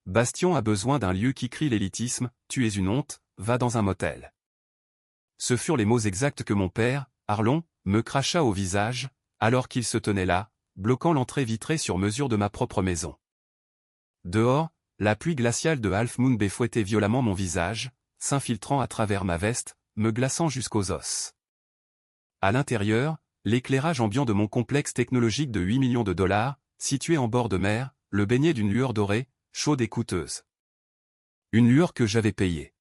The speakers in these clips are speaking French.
Bastion a besoin d'un lieu qui crie l'élitisme, tu es une honte, va dans un motel. Ce furent les mots exacts que mon père, Arlon, me cracha au visage, alors qu'il se tenait là, bloquant l'entrée vitrée sur mesure de ma propre maison. Dehors, la pluie glaciale de Half Moon Bay fouettait violemment mon visage, s'infiltrant à travers ma veste, me glaçant jusqu'aux os. À l'intérieur, l'éclairage ambiant de mon complexe technologique de 8 millions de dollars, situé en bord de mer, le baignait d'une lueur dorée, chaude et coûteuse. Une lueur que j'avais payée.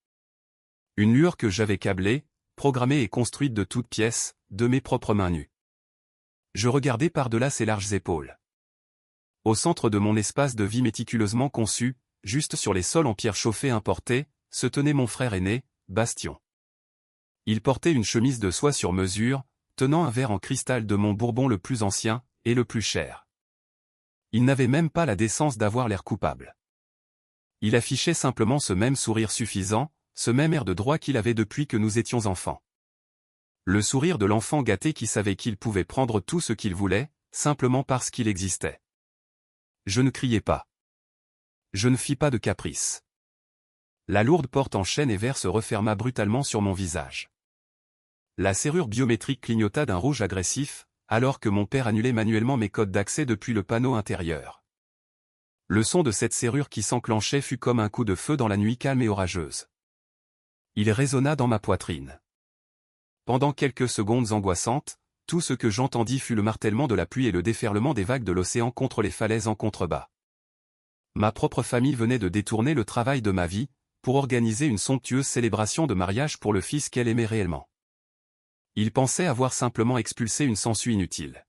Une lueur que j'avais câblée, programmée et construite de toutes pièces, de mes propres mains nues. Je regardais par-delà ses larges épaules. Au centre de mon espace de vie méticuleusement conçu, juste sur les sols en pierre chauffée importés, se tenait mon frère aîné, Bastion. Il portait une chemise de soie sur mesure, tenant un verre en cristal de mon Bourbon le plus ancien, et le plus cher. Il n'avait même pas la décence d'avoir l'air coupable. Il affichait simplement ce même sourire suffisant, ce même air de droit qu'il avait depuis que nous étions enfants. Le sourire de l'enfant gâté qui savait qu'il pouvait prendre tout ce qu'il voulait, simplement parce qu'il existait. Je ne criais pas. Je ne fis pas de caprice. La lourde porte en chêne et verre se referma brutalement sur mon visage. La serrure biométrique clignota d'un rouge agressif, alors que mon père annulait manuellement mes codes d'accès depuis le panneau intérieur. Le son de cette serrure qui s'enclenchait fut comme un coup de feu dans la nuit calme et orageuse. Il résonna dans ma poitrine. Pendant quelques secondes angoissantes, tout ce que j'entendis fut le martèlement de la pluie et le déferlement des vagues de l'océan contre les falaises en contrebas. Ma propre famille venait de détourner le travail de ma vie, pour organiser une somptueuse célébration de mariage pour le fils qu'elle aimait réellement. Ils pensaient avoir simplement expulsé une sangsue inutile.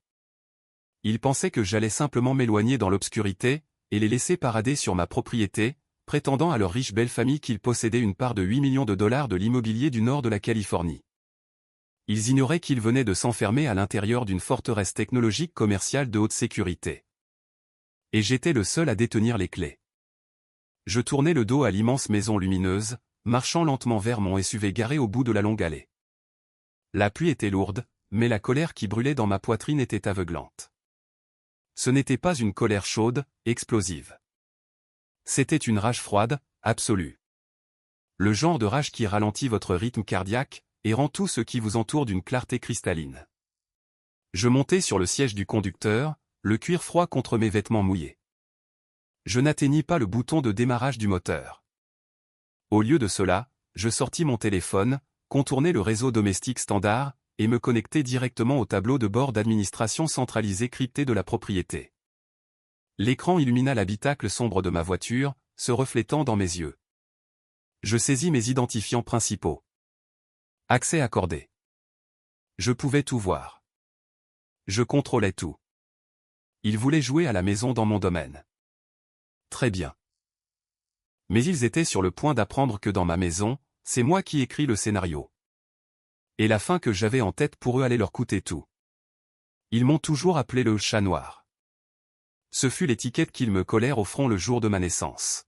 Ils pensaient que j'allais simplement m'éloigner dans l'obscurité, et les laisser parader sur ma propriété, prétendant à leur riche belle famille qu'ils possédaient une part de 8 millions de dollars de l'immobilier du nord de la Californie. Ils ignoraient qu'ils venaient de s'enfermer à l'intérieur d'une forteresse technologique commerciale de haute sécurité. Et j'étais le seul à détenir les clés. Je tournai le dos à l'immense maison lumineuse, marchant lentement vers mon SUV garé au bout de la longue allée. La pluie était lourde, mais la colère qui brûlait dans ma poitrine était aveuglante. Ce n'était pas une colère chaude, explosive. C'était une rage froide, absolue. Le genre de rage qui ralentit votre rythme cardiaque, et rend tout ce qui vous entoure d'une clarté cristalline. Je montai sur le siège du conducteur, le cuir froid contre mes vêtements mouillés. Je n'atteignis pas le bouton de démarrage du moteur. Au lieu de cela, je sortis mon téléphone, contournai le réseau domestique standard, et me connectai directement au tableau de bord d'administration centralisé crypté de la propriété. L'écran illumina l'habitacle sombre de ma voiture, se reflétant dans mes yeux. Je saisis mes identifiants principaux. Accès accordé. Je pouvais tout voir. Je contrôlais tout. Ils voulaient jouer à la maison dans mon domaine. Très bien. Mais ils étaient sur le point d'apprendre que dans ma maison, c'est moi qui écris le scénario. Et la fin que j'avais en tête pour eux allait leur coûter tout. Ils m'ont toujours appelé le chat noir. Ce fut l'étiquette qu'ils me collèrent au front le jour de ma naissance.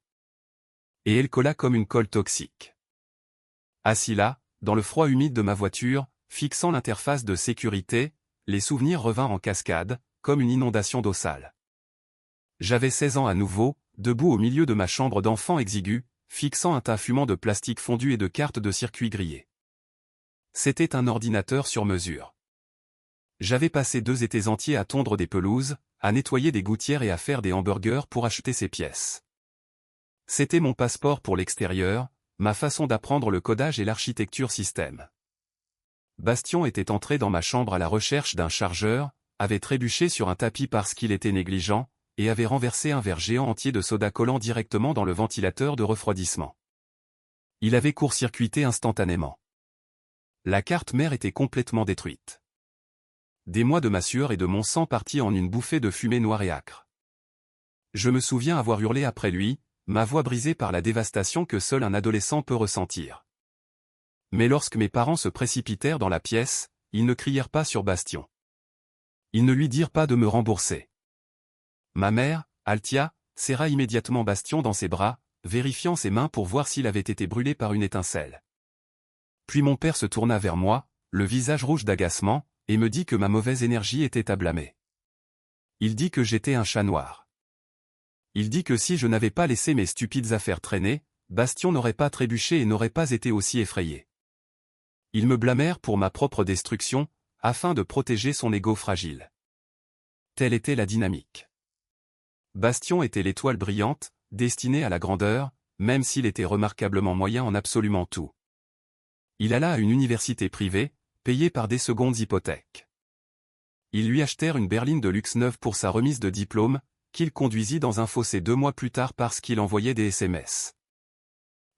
Et elle colla comme une colle toxique. Assis là, dans le froid humide de ma voiture, fixant l'interface de sécurité, les souvenirs revinrent en cascade, comme une inondation d'eau sale. J'avais 16 ans à nouveau, debout au milieu de ma chambre d'enfant exiguë, fixant un tas fumant de plastique fondu et de cartes de circuit grillées. C'était un ordinateur sur mesure. J'avais passé 2 étés entiers à tondre des pelouses, à nettoyer des gouttières et à faire des hamburgers pour acheter ces pièces. C'était mon passeport pour l'extérieur, ma façon d'apprendre le codage et l'architecture système. Bastion était entré dans ma chambre à la recherche d'un chargeur, avait trébuché sur un tapis parce qu'il était négligent, et avait renversé un verre géant entier de soda collant directement dans le ventilateur de refroidissement. Il avait court-circuité instantanément. La carte mère était complètement détruite. Des mois de ma sueur et de mon sang partis en une bouffée de fumée noire et âcre. Je me souviens avoir hurlé après lui, ma voix brisée par la dévastation que seul un adolescent peut ressentir. Mais lorsque mes parents se précipitèrent dans la pièce, ils ne crièrent pas sur Bastion. Ils ne lui dirent pas de me rembourser. Ma mère, Altia, serra immédiatement Bastion dans ses bras, vérifiant ses mains pour voir s'il avait été brûlé par une étincelle. Puis mon père se tourna vers moi, le visage rouge d'agacement, et me dit que ma mauvaise énergie était à blâmer. Il dit que j'étais un chat noir. Il dit que si je n'avais pas laissé mes stupides affaires traîner, Bastion n'aurait pas trébuché et n'aurait pas été aussi effrayé. Ils me blâmèrent pour ma propre destruction, afin de protéger son ego fragile. Telle était la dynamique. Bastion était l'étoile brillante, destinée à la grandeur, même s'il était remarquablement moyen en absolument tout. Il alla à une université privée, payée par des secondes hypothèques. Ils lui achetèrent une berline de luxe neuve pour sa remise de diplôme, qu'il conduisit dans un fossé 2 mois plus tard parce qu'il envoyait des SMS.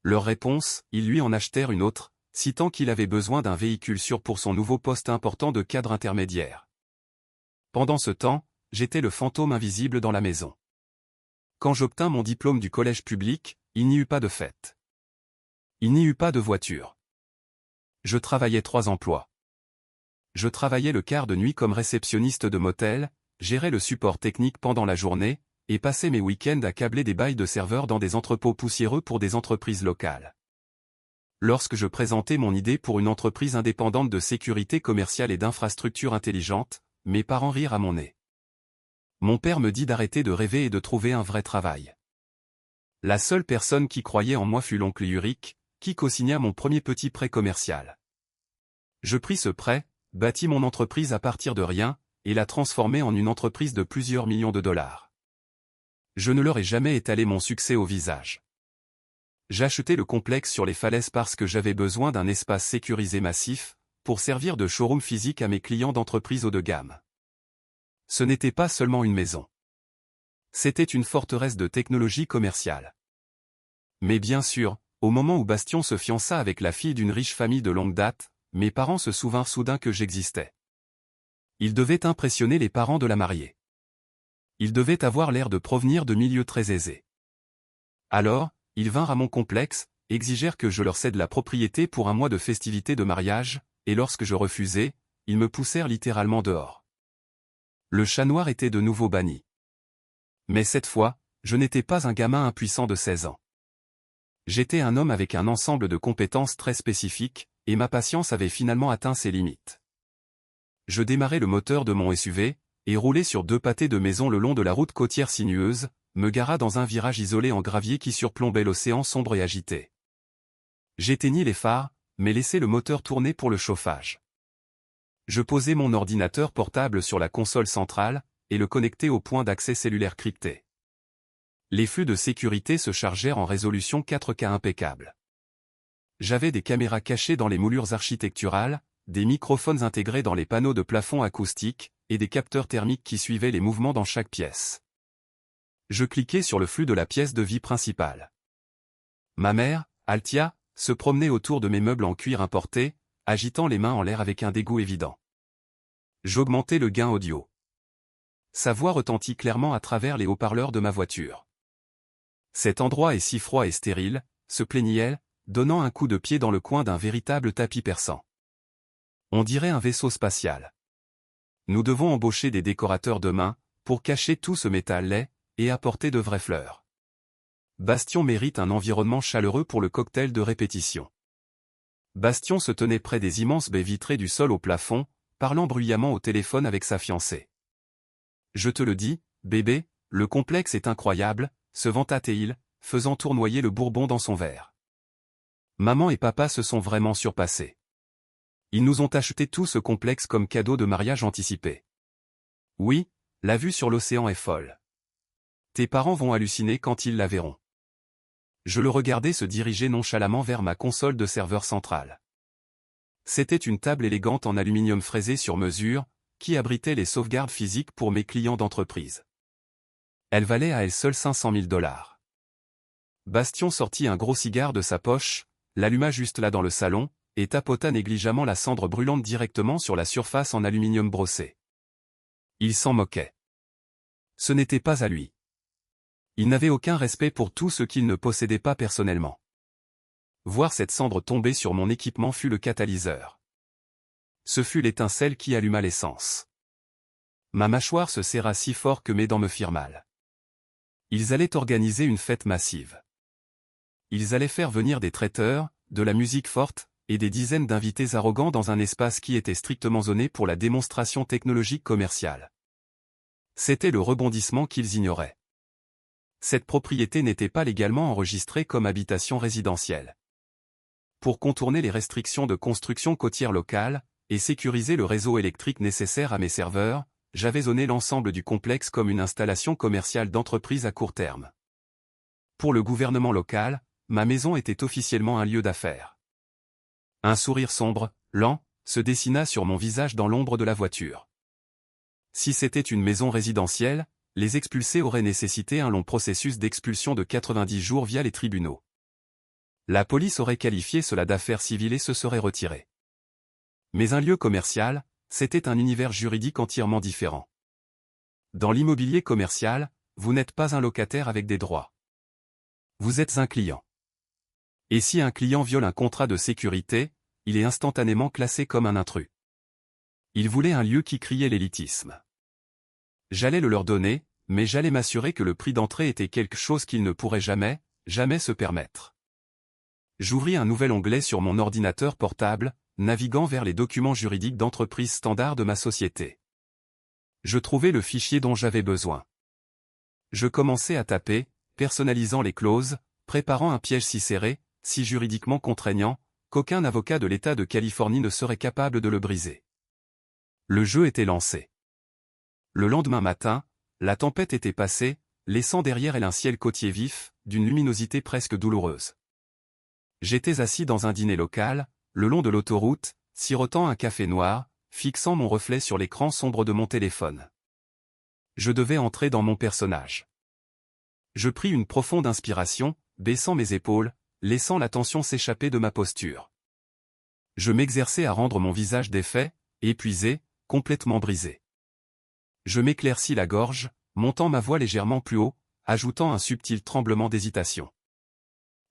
Leur réponse, ils lui en achetèrent une autre, citant qu'il avait besoin d'un véhicule sûr pour son nouveau poste important de cadre intermédiaire. Pendant ce temps, j'étais le fantôme invisible dans la maison. Quand j'obtins mon diplôme du collège public, il n'y eut pas de fête. Il n'y eut pas de voiture. Je travaillais 3 emplois. Je travaillais le quart de nuit comme réceptionniste de motel, gérais le support technique pendant la journée, et passais mes week-ends à câbler des bails de serveurs dans des entrepôts poussiéreux pour des entreprises locales. Lorsque je présentais mon idée pour une entreprise indépendante de sécurité commerciale et d'infrastructures intelligentes, mes parents rirent à mon nez. Mon père me dit d'arrêter de rêver et de trouver un vrai travail. La seule personne qui croyait en moi fut l'oncle Ulrich, qui co-signa mon premier petit prêt commercial. Je pris ce prêt, bâtis mon entreprise à partir de rien, et la transformai en une entreprise de plusieurs millions de dollars. Je ne leur ai jamais étalé mon succès au visage. J'achetai le complexe sur les falaises parce que j'avais besoin d'un espace sécurisé massif, pour servir de showroom physique à mes clients d'entreprises haut de gamme. Ce n'était pas seulement une maison. C'était une forteresse de technologie commerciale. Mais bien sûr, au moment où Bastion se fiança avec la fille d'une riche famille de longue date, mes parents se souvinrent soudain que j'existais. Ils devaient impressionner les parents de la mariée. Ils devaient avoir l'air de provenir de milieux très aisés. Alors, ils vinrent à mon complexe, exigèrent que je leur cède la propriété pour un mois de festivités de mariage, et lorsque je refusai, ils me poussèrent littéralement dehors. Le chat noir était de nouveau banni. Mais cette fois, je n'étais pas un gamin impuissant de 16 ans. J'étais un homme avec un ensemble de compétences très spécifiques, et ma patience avait finalement atteint ses limites. Je démarrai le moteur de mon SUV, et roulai sur 2 pâtés de maison le long de la route côtière sinueuse, me gara dans un virage isolé en gravier qui surplombait l'océan sombre et agité. J'éteignis les phares, mais laissai le moteur tourner pour le chauffage. Je posai mon ordinateur portable sur la console centrale, et le connectai au point d'accès cellulaire crypté. Les flux de sécurité se chargèrent en résolution 4K impeccable. J'avais des caméras cachées dans les moulures architecturales, des microphones intégrés dans les panneaux de plafond acoustiques, et des capteurs thermiques qui suivaient les mouvements dans chaque pièce. Je cliquai sur le flux de la pièce de vie principale. Ma mère, Altia, se promenait autour de mes meubles en cuir importé, agitant les mains en l'air avec un dégoût évident. J'augmentai le gain audio. Sa voix retentit clairement à travers les haut-parleurs de ma voiture. Cet endroit est si froid et stérile, se plaignit-elle, donnant un coup de pied dans le coin d'un véritable tapis persan. On dirait un vaisseau spatial. Nous devons embaucher des décorateurs demain, pour cacher tout ce métal laid, et apporter de vraies fleurs. Bastion mérite un environnement chaleureux pour le cocktail de répétition. Bastion se tenait près des immenses baies vitrées du sol au plafond, parlant bruyamment au téléphone avec sa fiancée. Je te le dis, bébé, le complexe est incroyable, se vanta-t-il, faisant tournoyer le bourbon dans son verre. Maman et papa se sont vraiment surpassés. Ils nous ont acheté tout ce complexe comme cadeau de mariage anticipé. Oui, la vue sur l'océan est folle. Tes parents vont halluciner quand ils la verront. Je le regardais se diriger nonchalamment vers ma console de serveur central. C'était une table élégante en aluminium fraisé sur mesure, qui abritait les sauvegardes physiques pour mes clients d'entreprise. Elle valait à elle seule $500 000. Bastion sortit un gros cigare de sa poche, l'alluma juste là dans le salon, et tapota négligemment la cendre brûlante directement sur la surface en aluminium brossé. Il s'en moquait. Ce n'était pas à lui. Il n'avait aucun respect pour tout ce qu'il ne possédait pas personnellement. Voir cette cendre tomber sur mon équipement fut le catalyseur. Ce fut l'étincelle qui alluma l'essence. Ma mâchoire se serra si fort que mes dents me firent mal. Ils allaient organiser une fête massive. Ils allaient faire venir des traiteurs, de la musique forte, et des dizaines d'invités arrogants dans un espace qui était strictement zoné pour la démonstration technologique commerciale. C'était le rebondissement qu'ils ignoraient. cette propriété n'était pas légalement enregistrée comme habitation résidentielle. Pour contourner les restrictions de construction côtière locale, et sécuriser le réseau électrique nécessaire à mes serveurs, j'avais zoné l'ensemble du complexe comme une installation commerciale d'entreprise à court terme. Pour le gouvernement local, ma maison était officiellement un lieu d'affaires. Un sourire sombre, lent, se dessina sur mon visage dans l'ombre de la voiture. Si c'était une maison résidentielle, les expulsés auraient nécessité un long processus d'expulsion de 90 jours via les tribunaux. La police aurait qualifié cela d'affaire civile et se serait retirée. Mais un lieu commercial, c'était un univers juridique entièrement différent. Dans l'immobilier commercial, vous n'êtes pas un locataire avec des droits. Vous êtes un client. Et si un client viole un contrat de sécurité, il est instantanément classé comme un intrus. Ils voulaient un lieu qui criait l'élitisme. J'allais le leur donner, mais j'allais m'assurer que le prix d'entrée était quelque chose qu'ils ne pourraient jamais, jamais se permettre. J'ouvris un nouvel onglet sur mon ordinateur portable, naviguant vers les documents juridiques d'entreprise standard de ma société. Je trouvai le fichier dont j'avais besoin. Je commençai à taper, personnalisant les clauses, préparant un piège si serré, si juridiquement contraignant, qu'aucun avocat de l'État de Californie ne serait capable de le briser. Le jeu était lancé. Le lendemain matin, la tempête était passée, laissant derrière elle un ciel côtier vif, d'une luminosité presque douloureuse. J'étais assis dans un dîner local, le long de l'autoroute, sirotant un café noir, fixant mon reflet sur l'écran sombre de mon téléphone. Je devais entrer dans mon personnage. Je pris une profonde inspiration, baissant mes épaules, laissant la tension s'échapper de ma posture. Je m'exerçais à rendre mon visage défait, épuisé, complètement brisé. Je m'éclaircis la gorge, montant ma voix légèrement plus haut, ajoutant un subtil tremblement d'hésitation.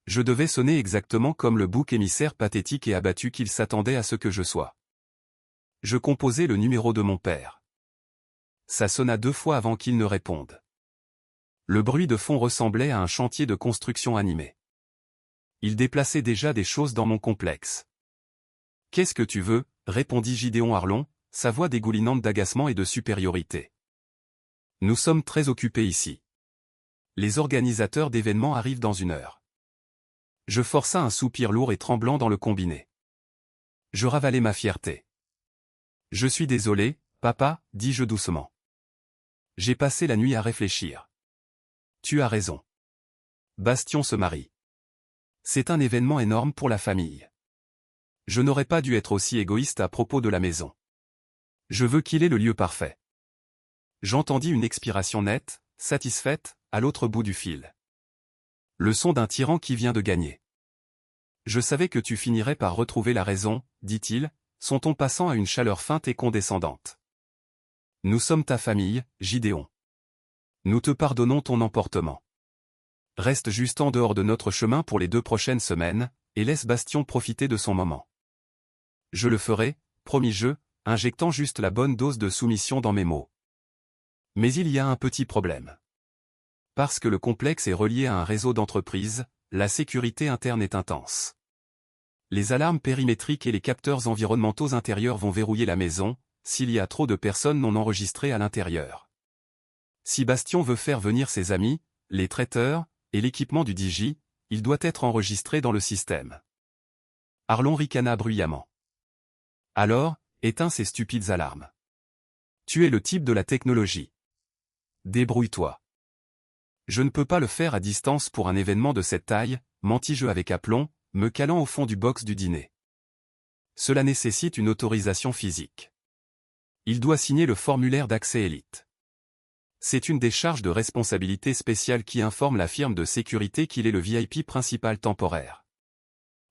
Je devais sonner exactement comme le bouc émissaire pathétique et abattu qu'il s'attendait à ce que je sois. Je composai le numéro de mon père. Ça sonna 2 fois avant qu'il ne réponde. Le bruit de fond ressemblait à un chantier de construction animé. Il déplaçait déjà des choses dans mon complexe. « Qu'est-ce que tu veux ?» répondit Gideon Harlon, sa voix dégoulinante d'agacement et de supériorité. « Nous sommes très occupés ici. Les organisateurs d'événements arrivent dans 1 heure. » Je força un soupir lourd et tremblant dans le combiné. Je ravalai ma fierté. « Je suis désolé, papa, dis-je doucement. J'ai passé la nuit à réfléchir. Tu as raison. Bastien se marie. C'est un événement énorme pour la famille. Je n'aurais pas dû être aussi égoïste à propos de la maison. Je veux qu'il ait le lieu parfait. » J'entendis une expiration nette, satisfaite, à l'autre bout du fil. Le son d'un tyran qui vient de gagner. « Je savais que tu finirais par retrouver la raison, dit-il, son ton passant à une chaleur feinte et condescendante. Nous sommes ta famille, Gideon. Nous te pardonnons ton emportement. Reste juste en dehors de notre chemin pour les 2 prochaines semaines, et laisse Bastien profiter de son moment. Je le ferai, promis-je, injectant juste la bonne dose de soumission dans mes mots. Mais il y a un petit problème. Parce que le complexe est relié à un réseau d'entreprises, la sécurité interne est intense. Les alarmes périmétriques et les capteurs environnementaux intérieurs vont verrouiller la maison, s'il y a trop de personnes non enregistrées à l'intérieur. Si Bastien veut faire venir ses amis, les traiteurs, et l'équipement du DJ, il doit être enregistré dans le système. Harlon ricana bruyamment. Alors, éteins ces stupides alarmes. Tu es le type de la technologie. Débrouille-toi. Je ne peux pas le faire à distance pour un événement de cette taille, mentis-je avec aplomb, me calant au fond du box du dîner. Cela nécessite une autorisation physique. Il doit signer le formulaire d'accès élite. C'est une décharge de responsabilité spéciale qui informe la firme de sécurité qu'il est le VIP principal temporaire.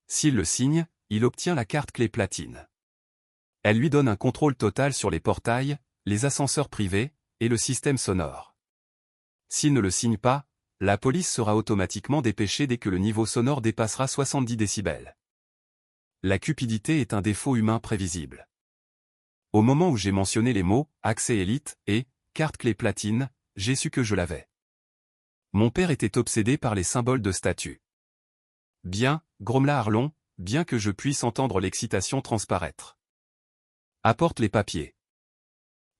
S'il le signe, il obtient la carte clé platine. Elle lui donne un contrôle total sur les portails, les ascenseurs privés, et le système sonore. S'il ne le signe pas, la police sera automatiquement dépêchée dès que le niveau sonore dépassera 70 décibels. La cupidité est un défaut humain prévisible. Au moment où j'ai mentionné les mots « accès élite » et « carte clé platine », j'ai su que je l'avais. Mon père était obsédé par les symboles de statut. « Bien, grommela Harlon, bien que je puisse entendre l'excitation transparaître. Apporte les papiers. »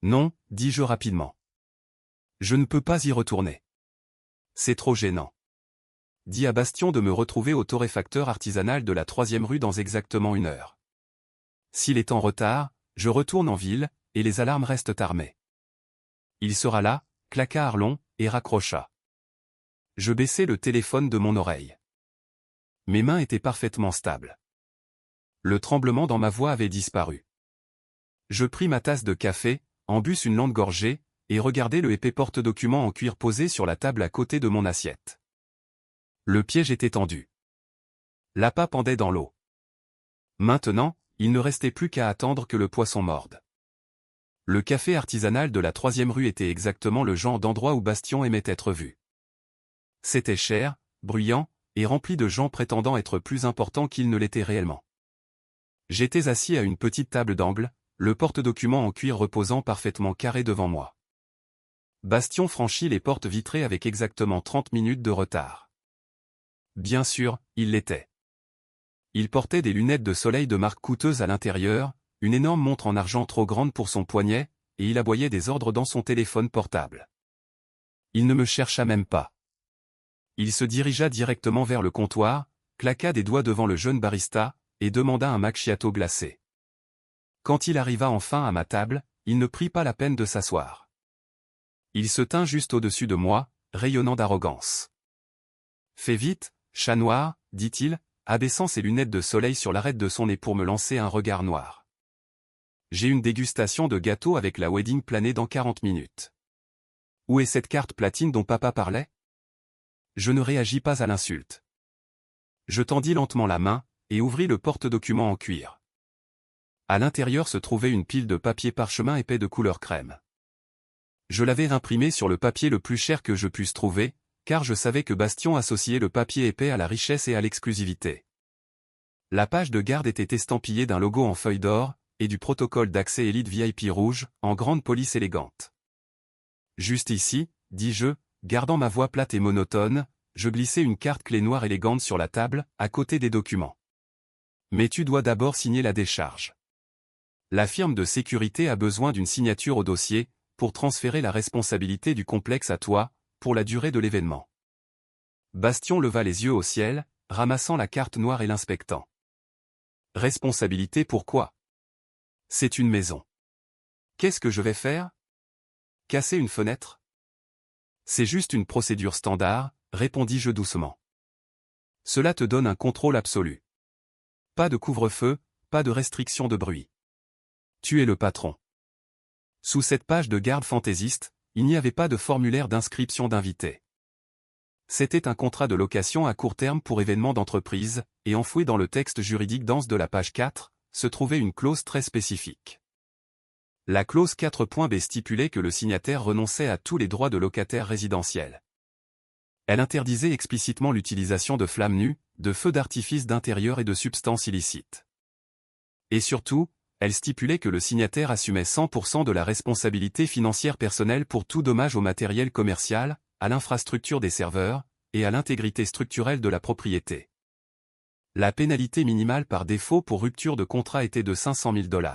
Non, dis-je rapidement. Je ne peux pas y retourner. c'est trop gênant. Dis à Bastien de me retrouver au torréfacteur artisanal de la 3e rue dans exactement 1 heure. S'il est en retard, je retourne en ville, et les alarmes restent armées. Il sera là, claqua Arlon, et raccrocha. Je baissai le téléphone de mon oreille. Mes mains étaient parfaitement stables. Le tremblement dans ma voix avait disparu. Je pris ma tasse de café, en bus une longue gorgée, et regardai le épais porte-document en cuir posé sur la table à côté de mon assiette. Le piège était tendu. L'appât pendait dans l'eau. Maintenant, il ne restait plus qu'à attendre que le poisson morde. Le café artisanal de la 3e rue était exactement le genre d'endroit où Bastien aimait être vu. C'était cher, bruyant, et rempli de gens prétendant être plus importants qu'ils ne l'étaient réellement. J'étais assis à une petite table d'angle, le porte-document en cuir reposant parfaitement carré devant moi. Bastien franchit les portes vitrées avec exactement 30 minutes de retard. Bien sûr, il l'était. Il portait des lunettes de soleil de marque coûteuse à l'intérieur, une énorme montre en argent trop grande pour son poignet, et il aboyait des ordres dans son téléphone portable. Il ne me chercha même pas. Il se dirigea directement vers le comptoir, claqua des doigts devant le jeune barista, et demanda un macchiato glacé. Quand il arriva enfin à ma table, il ne prit pas la peine de s'asseoir. Il se tint juste au-dessus de moi, rayonnant d'arrogance. « Fais vite, chat noir, dit-il, abaissant ses lunettes de soleil sur l'arête de son nez pour me lancer un regard noir. J'ai une dégustation de gâteau avec la wedding planée dans 40 minutes. Où est cette carte platine dont papa parlait? Je ne réagis pas à l'insulte. Je tendis lentement la main, et ouvris le porte-document en cuir. À l'intérieur se trouvait une pile de papier parchemin épais de couleur crème. Je l'avais imprimé sur le papier le plus cher que je pusse trouver, car je savais que Bastien associait le papier épais à la richesse et à l'exclusivité. La page de garde était estampillée d'un logo en feuille d'or, et du protocole d'accès Elite VIP rouge, en grande police élégante. Juste ici, dis-je, gardant ma voix plate et monotone, je glissai une carte clé noire élégante sur la table, à côté des documents. Mais tu dois d'abord signer la décharge. La firme de sécurité a besoin d'une signature au dossier, pour transférer la responsabilité du complexe à toi, pour la durée de l'événement. Bastien leva les yeux au ciel, ramassant la carte noire et l'inspectant. Responsabilité pourquoi? C'est une maison. Qu'est-ce que je vais faire? Casser une fenêtre? C'est juste une procédure standard, répondis-je doucement. Cela te donne un contrôle absolu. Pas de couvre-feu, pas de restriction de bruit. Tu es le patron. Sous cette page de garde fantaisiste, il n'y avait pas de formulaire d'inscription d'invité. C'était un contrat de location à court terme pour événements d'entreprise, et enfoui dans le texte juridique dense de la page 4, se trouvait une clause très spécifique. La clause 4.b stipulait que le signataire renonçait à tous les droits de locataire résidentiel. Elle interdisait explicitement l'utilisation de flammes nues, de feux d'artifice d'intérieur et de substances illicites. Et surtout, elle stipulait que le signataire assumait 100% de la responsabilité financière personnelle pour tout dommage au matériel commercial, à l'infrastructure des serveurs, et à l'intégrité structurelle de la propriété. La pénalité minimale par défaut pour rupture de contrat était de 500 000 $.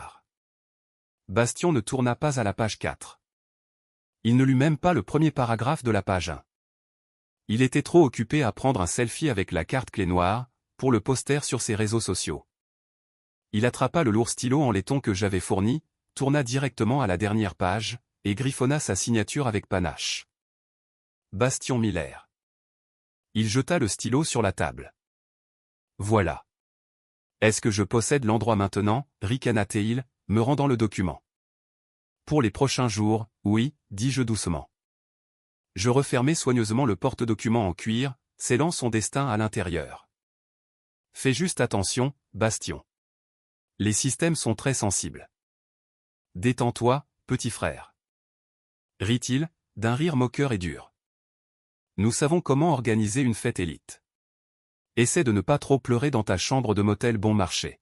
Bastien ne tourna pas à la page 4. Il ne lut même pas le premier paragraphe de la page 1. Il était trop occupé à prendre un selfie avec la carte clé noire, pour le poster sur ses réseaux sociaux. Il attrapa le lourd stylo en laiton que j'avais fourni, tourna directement à la dernière page, et griffonna sa signature avec panache. Bastien Miller. Il jeta le stylo sur la table. Voilà. Est-ce que je possède l'endroit maintenant, ricana-t-il, me rendant le document. Pour les prochains jours, oui, dis-je doucement. Je refermai soigneusement le porte-document en cuir, scellant son destin à l'intérieur. Fais juste attention, Bastien. Les systèmes sont très sensibles. Détends-toi, petit frère. Rit-il, d'un rire moqueur et dur. Nous savons comment organiser une fête élite. Essaie de ne pas trop pleurer dans ta chambre de motel bon marché.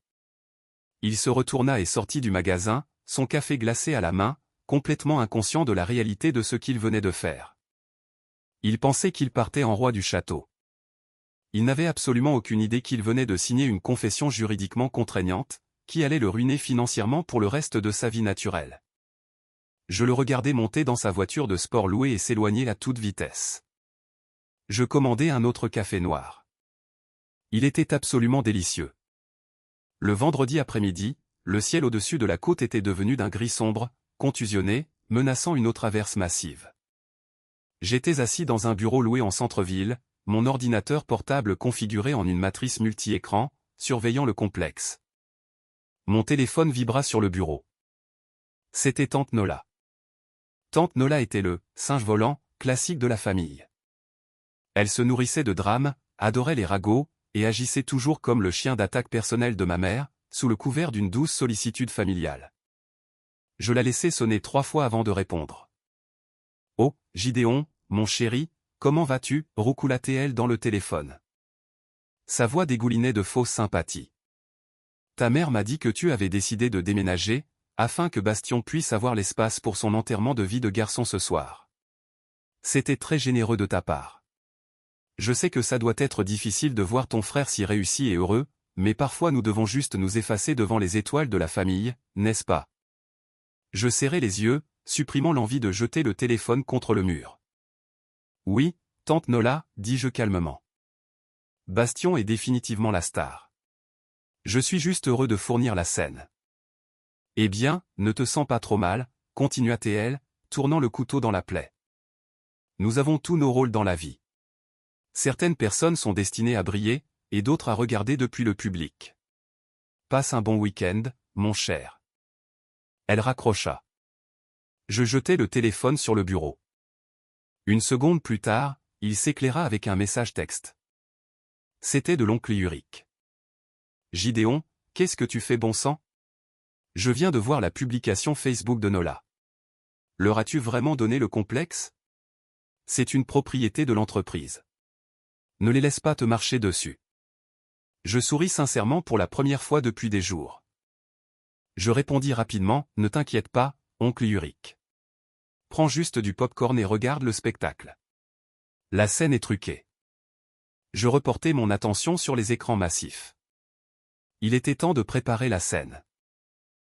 Il se retourna et sortit du magasin, son café glacé à la main, complètement inconscient de la réalité de ce qu'il venait de faire. Il pensait qu'il partait en roi du château. Il n'avait absolument aucune idée qu'il venait de signer une confession juridiquement contraignante, qui allait le ruiner financièrement pour le reste de sa vie naturelle. Je le regardais monter dans sa voiture de sport louée et s'éloigner à toute vitesse. Je commandai un autre café noir. Il était absolument délicieux. Le vendredi après-midi, le ciel au-dessus de la côte était devenu d'un gris sombre, contusionné, menaçant une autre averse massive. J'étais assis dans un bureau loué en centre-ville, mon ordinateur portable configuré en une matrice multi-écran, surveillant le complexe. Mon téléphone vibra sur le bureau. C'était Tante Nola. Tante Nola était le « singe volant » classique de la famille. Elle se nourrissait de drames, adorait les ragots, et agissait toujours comme le chien d'attaque personnel de ma mère, sous le couvert d'une douce sollicitude familiale. Je la laissai sonner 3 fois avant de répondre. « Oh, Gideon, mon chéri, comment vas-tu » roucoula-t-elle dans le téléphone. Sa voix dégoulinait de fausse sympathie. « Ta mère m'a dit que tu avais décidé de déménager, afin que Bastion puisse avoir l'espace pour son enterrement de vie de garçon ce soir. C'était très généreux de ta part. Je sais que ça doit être difficile de voir ton frère si réussi et heureux, mais parfois nous devons juste nous effacer devant les étoiles de la famille, n'est-ce pas ?» Je serrai les yeux, supprimant l'envie de jeter le téléphone contre le mur. « Oui, Tante Nola, dis-je calmement. Bastion est définitivement la star. Je suis juste heureux de fournir la scène. » « Eh bien, ne te sens pas trop mal, » continua-t-elle, tournant le couteau dans la plaie. « Nous avons tous nos rôles dans la vie. Certaines personnes sont destinées à briller, et d'autres à regarder depuis le public. Passe un bon week-end, mon cher. » Elle raccrocha. Je jetai le téléphone sur le bureau. Une seconde plus tard, il s'éclaira avec un message texte. C'était de l'oncle Ulrich. « Gideon, qu'est-ce que tu fais bon sang ? Je viens de voir la publication Facebook de Nola. Leur as-tu vraiment donné le complexe ? C'est une propriété de l'entreprise. Ne les laisse pas te marcher dessus. » Je souris sincèrement pour la première fois depuis des jours. Je répondis rapidement, « Ne t'inquiète pas, oncle Ulrich. Prends juste du pop-corn et regarde le spectacle. La scène est truquée. » Je reportai mon attention sur les écrans massifs. Il était temps de préparer la scène.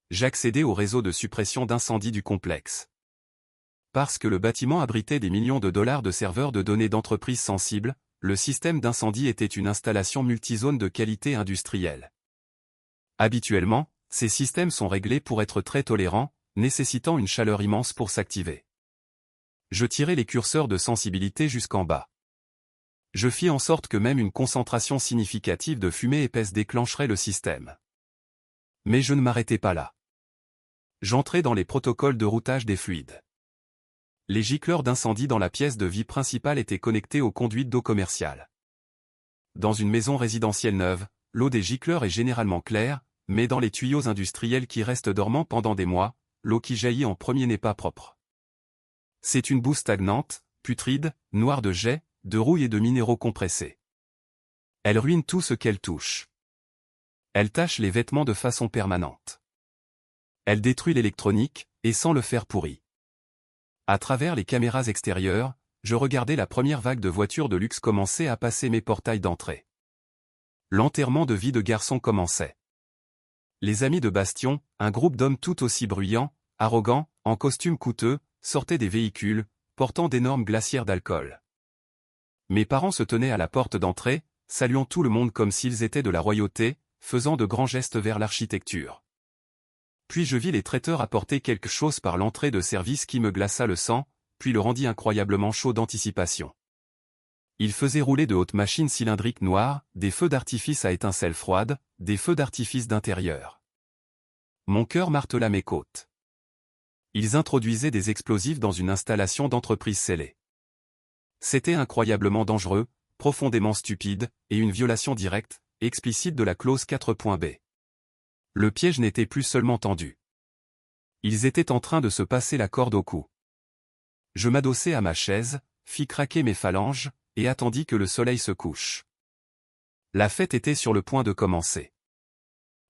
J'accédai au réseau de suppression d'incendie du complexe. Parce que le bâtiment abritait des millions de dollars de serveurs de données d'entreprises sensibles, le système d'incendie était une installation multizone de qualité industrielle. Habituellement, ces systèmes sont réglés pour être très tolérants, nécessitant une chaleur immense pour s'activer. Je tirai les curseurs de sensibilité jusqu'en bas. Je fis en sorte que même une concentration significative de fumée épaisse déclencherait le système. Mais je ne m'arrêtai pas là. J'entrai dans les protocoles de routage des fluides. Les gicleurs d'incendie dans la pièce de vie principale étaient connectés aux conduites d'eau commerciale. Dans une maison résidentielle neuve, l'eau des gicleurs est généralement claire, mais dans les tuyaux industriels qui restent dormants pendant des mois, l'eau qui jaillit en premier n'est pas propre. C'est une boue stagnante, putride, noire de jais, de rouille et de minéraux compressés. Elle ruine tout ce qu'elle touche. Elle tache les vêtements de façon permanente. Elle détruit l'électronique, et sans le faire pourri. À travers les caméras extérieures, je regardais la première vague de voitures de luxe commencer à passer mes portails d'entrée. L'enterrement de vie de garçon commençait. Les amis de Bastion, un groupe d'hommes tout aussi bruyants, arrogants, en costumes coûteux, sortaient des véhicules, portant d'énormes glacières d'alcool. Mes parents se tenaient à la porte d'entrée, saluant tout le monde comme s'ils étaient de la royauté, faisant de grands gestes vers l'architecture. Puis je vis les traiteurs apporter quelque chose par l'entrée de service qui me glaça le sang, puis le rendit incroyablement chaud d'anticipation. Ils faisaient rouler de hautes machines cylindriques noires, des feux d'artifice à étincelles froides, des feux d'artifice d'intérieur. Mon cœur martela mes côtes. Ils introduisaient des explosifs dans une installation d'entreprise scellée. C'était incroyablement dangereux, profondément stupide, et une violation directe, explicite de la clause 4.b. Le piège n'était plus seulement tendu. Ils étaient en train de se passer la corde au cou. Je m'adossai à ma chaise, fis craquer mes phalanges, et attendis que le soleil se couche. La fête était sur le point de commencer.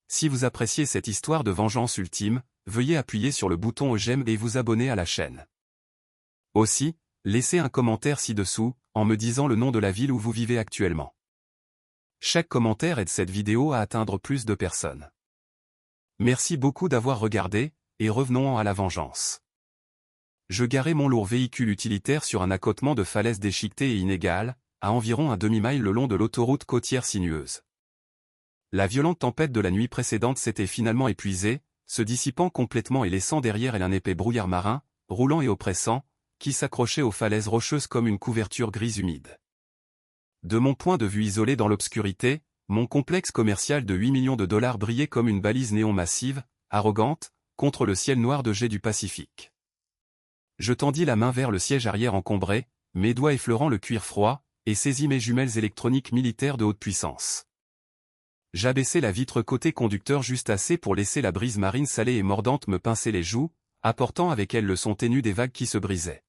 Si vous appréciez cette histoire de vengeance ultime, veuillez appuyer sur le bouton j'aime et vous abonner à la chaîne. Aussi, laissez un commentaire ci-dessous, en me disant le nom de la ville où vous vivez actuellement. Chaque commentaire aide cette vidéo à atteindre plus de personnes. Merci beaucoup d'avoir regardé, et revenons à la vengeance. Je garai mon lourd véhicule utilitaire sur un accotement de falaise déchiquetée et inégale, à environ un demi-mile le long de l'autoroute côtière sinueuse. La violente tempête de la nuit précédente s'était finalement épuisée, se dissipant complètement et laissant derrière elle un épais brouillard marin, roulant et oppressant, qui s'accrochait aux falaises rocheuses comme une couverture grise humide. De mon point de vue isolé dans l'obscurité, mon complexe commercial de 8 millions de dollars brillait comme une balise néon massive, arrogante, contre le ciel noir de jet du Pacifique. Je tendis la main vers le siège arrière encombré, mes doigts effleurant le cuir froid, et saisis mes jumelles électroniques militaires de haute puissance. J'abaissai la vitre côté conducteur juste assez pour laisser la brise marine salée et mordante me pincer les joues, apportant avec elle le son ténu des vagues qui se brisaient.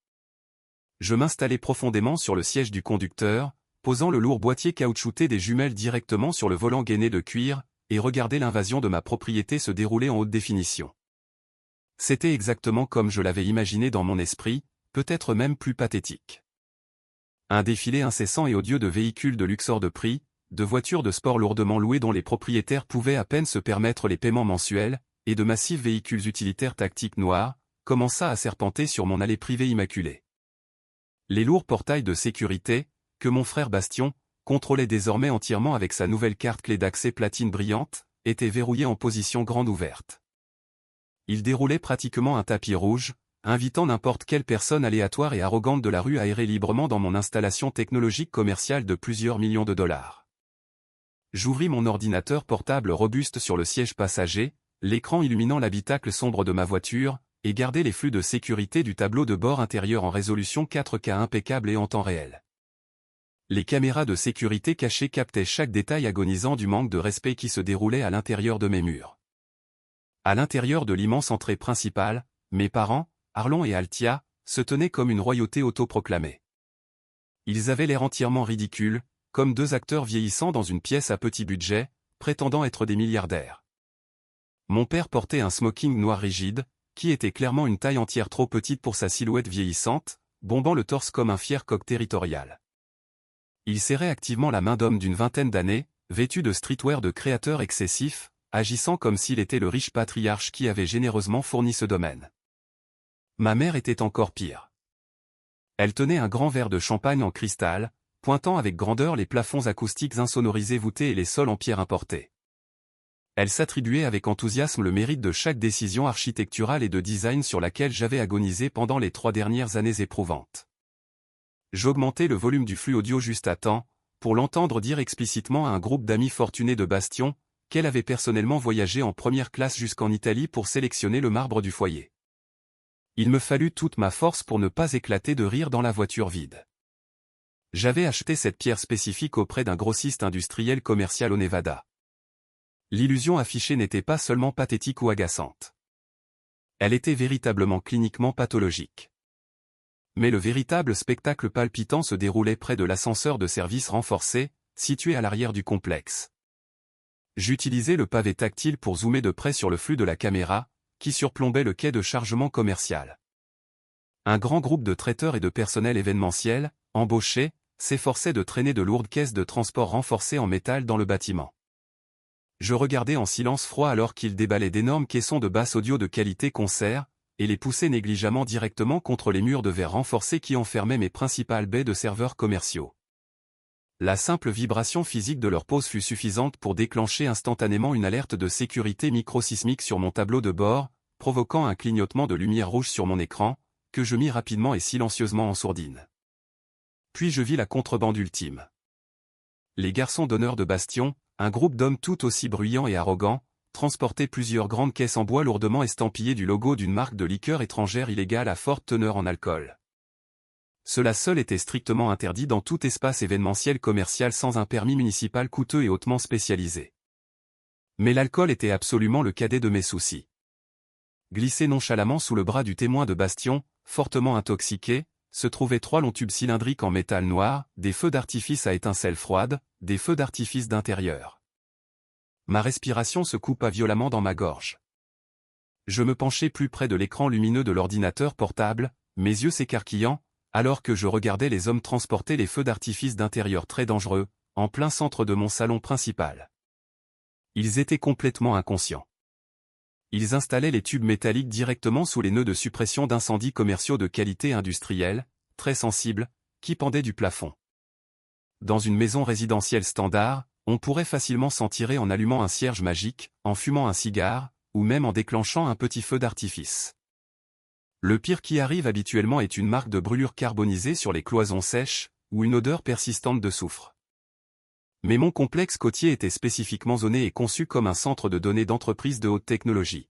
Je m'installai profondément sur le siège du conducteur, posant le lourd boîtier caoutchouté des jumelles directement sur le volant gainé de cuir, et regardai l'invasion de ma propriété se dérouler en haute définition. C'était exactement comme je l'avais imaginé dans mon esprit, peut-être même plus pathétique. Un défilé incessant et odieux de véhicules de luxe hors de prix, de voitures de sport lourdement louées dont les propriétaires pouvaient à peine se permettre les paiements mensuels, et de massifs véhicules utilitaires tactiques noirs, commença à serpenter sur mon allée privée immaculée. Les lourds portails de sécurité, que mon frère Bastien contrôlait désormais entièrement avec sa nouvelle carte clé d'accès platine brillante, étaient verrouillés en position grande ouverte. Il déroulait pratiquement un tapis rouge, invitant n'importe quelle personne aléatoire et arrogante de la rue à errer librement dans mon installation technologique commerciale de plusieurs millions de dollars. J'ouvris mon ordinateur portable robuste sur le siège passager, l'écran illuminant l'habitacle sombre de ma voiture, et gardai les flux de sécurité du tableau de bord intérieur en résolution 4K impeccable et en temps réel. Les caméras de sécurité cachées captaient chaque détail agonisant du manque de respect qui se déroulait à l'intérieur de mes murs. À l'intérieur de l'immense entrée principale, mes parents, Arlon et Altia, se tenaient comme une royauté autoproclamée. Ils avaient l'air entièrement ridicules, comme deux acteurs vieillissants dans une pièce à petit budget, prétendant être des milliardaires. Mon père portait un smoking noir rigide, qui était clairement une taille entière trop petite pour sa silhouette vieillissante, bombant le torse comme un fier coq territorial. Il serrait activement la main d'homme d'une vingtaine d'années, vêtu de streetwear de créateur excessif, agissant comme s'il était le riche patriarche qui avait généreusement fourni ce domaine. Ma mère était encore pire. Elle tenait un grand verre de champagne en cristal, pointant avec grandeur les plafonds acoustiques insonorisés voûtés et les sols en pierre importée. Elle s'attribuait avec enthousiasme le mérite de chaque décision architecturale et de design sur laquelle j'avais agonisé pendant les 3 dernières années éprouvantes. J'augmentai le volume du flux audio juste à temps, pour l'entendre dire explicitement à un groupe d'amis fortunés de Bastion, qu'elle avait personnellement voyagé en première classe jusqu'en Italie pour sélectionner le marbre du foyer. Il me fallut toute ma force pour ne pas éclater de rire dans la voiture vide. J'avais acheté cette pierre spécifique auprès d'un grossiste industriel commercial au Nevada. L'illusion affichée n'était pas seulement pathétique ou agaçante. Elle était véritablement cliniquement pathologique. Mais le véritable spectacle palpitant se déroulait près de l'ascenseur de service renforcé, situé à l'arrière du complexe. J'utilisais le pavé tactile pour zoomer de près sur le flux de la caméra, qui surplombait le quai de chargement commercial. Un grand groupe de traiteurs et de personnel événementiel, embauchés, s'efforçait de traîner de lourdes caisses de transport renforcées en métal dans le bâtiment. Je regardais en silence froid alors qu'ils déballaient d'énormes caissons de basse audio de qualité concert, et les poussaient négligemment directement contre les murs de verre renforcés qui enfermaient mes principales baies de serveurs commerciaux. La simple vibration physique de leur pose fut suffisante pour déclencher instantanément une alerte de sécurité microsismique sur mon tableau de bord, provoquant un clignotement de lumière rouge sur mon écran, que je mis rapidement et silencieusement en sourdine. Puis je vis la contrebande ultime. Les garçons d'honneur de Bastion, un groupe d'hommes tout aussi bruyants et arrogants, transportaient plusieurs grandes caisses en bois lourdement estampillées du logo d'une marque de liqueur étrangère illégale à forte teneur en alcool. Cela seul était strictement interdit dans tout espace événementiel commercial sans un permis municipal coûteux et hautement spécialisé. Mais l'alcool était absolument le cadet de mes soucis. Glissés nonchalamment sous le bras du témoin de Bastion, fortement intoxiqué, se trouvaient 3 longs tubes cylindriques en métal noir, des feux d'artifice à étincelles froides, des feux d'artifice d'intérieur. Ma respiration se coupa violemment dans ma gorge. Je me penchai plus près de l'écran lumineux de l'ordinateur portable, mes yeux s'écarquillant, alors que je regardais les hommes transporter les feux d'artifice d'intérieur très dangereux, en plein centre de mon salon principal. Ils étaient complètement inconscients. Ils installaient les tubes métalliques directement sous les nœuds de suppression d'incendies commerciaux de qualité industrielle, très sensibles, qui pendaient du plafond. dans une maison résidentielle standard, on pourrait facilement s'en tirer en allumant un cierge magique, en fumant un cigare, ou même en déclenchant un petit feu d'artifice. Le pire qui arrive habituellement est une marque de brûlure carbonisée sur les cloisons sèches, ou une odeur persistante de soufre. Mais mon complexe côtier était spécifiquement zoné et conçu comme un centre de données d'entreprise de haute technologie.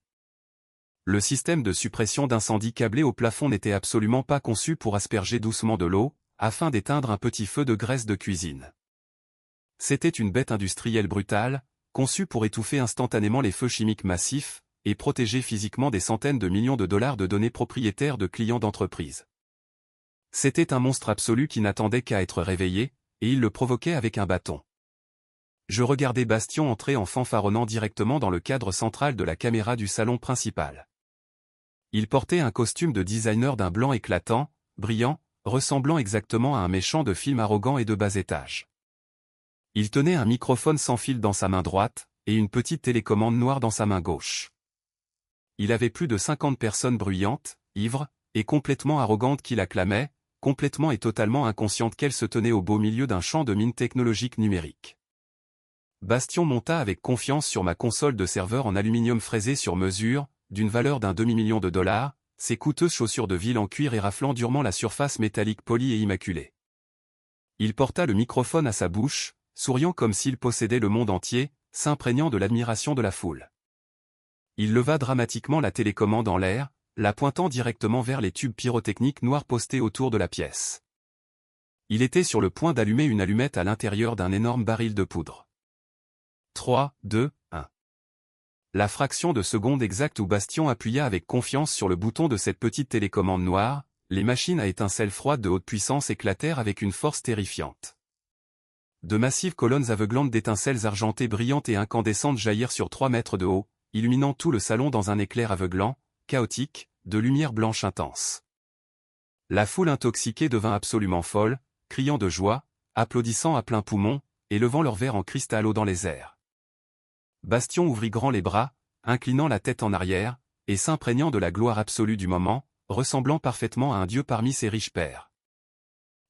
Le système de suppression d'incendie câblé au plafond n'était absolument pas conçu pour asperger doucement de l'eau, afin d'éteindre un petit feu de graisse de cuisine. C'était une bête industrielle brutale, conçue pour étouffer instantanément les feux chimiques massifs, et protéger physiquement des centaines de millions de dollars de données propriétaires de clients d'entreprise. C'était un monstre absolu qui n'attendait qu'à être réveillé, et il le provoquait avec un bâton. Je regardais Bastion entrer en fanfaronnant directement dans le cadre central de la caméra du salon principal. Il portait un costume de designer d'un blanc éclatant, brillant, ressemblant exactement à un méchant de film arrogant et de bas étage. Il tenait un microphone sans fil dans sa main droite, et une petite télécommande noire dans sa main gauche. Il avait plus de 50 personnes bruyantes, ivres, et complètement arrogantes qui l'acclamaient, complètement et totalement inconscientes qu'elles se tenaient au beau milieu d'un champ de mines technologiques numériques. Bastion monta avec confiance sur ma console de serveur en aluminium fraisé sur mesure, d'une valeur d'un demi-million de dollars, ses coûteuses chaussures de ville en cuir et raflant durement la surface métallique polie et immaculée. Il porta le microphone à sa bouche, souriant comme s'il possédait le monde entier, s'imprégnant de l'admiration de la foule. Il leva dramatiquement la télécommande en l'air, la pointant directement vers les tubes pyrotechniques noirs postés autour de la pièce. Il était sur le point d'allumer une allumette à l'intérieur d'un énorme baril de poudre. 3, 2, 1. La fraction de seconde exacte où Bastion appuya avec confiance sur le bouton de cette petite télécommande noire, les machines à étincelles froides de haute puissance éclatèrent avec une force terrifiante. De massives colonnes aveuglantes d'étincelles argentées brillantes et incandescentes jaillirent sur 3 mètres de haut, illuminant tout le salon dans un éclair aveuglant, chaotique, de lumière blanche intense. La foule intoxiquée devint absolument folle, criant de joie, applaudissant à plein poumon, et levant leurs verres en cristal haut dans les airs. Bastion ouvrit grand les bras, inclinant la tête en arrière, et s'imprégnant de la gloire absolue du moment, ressemblant parfaitement à un dieu parmi ses riches pairs.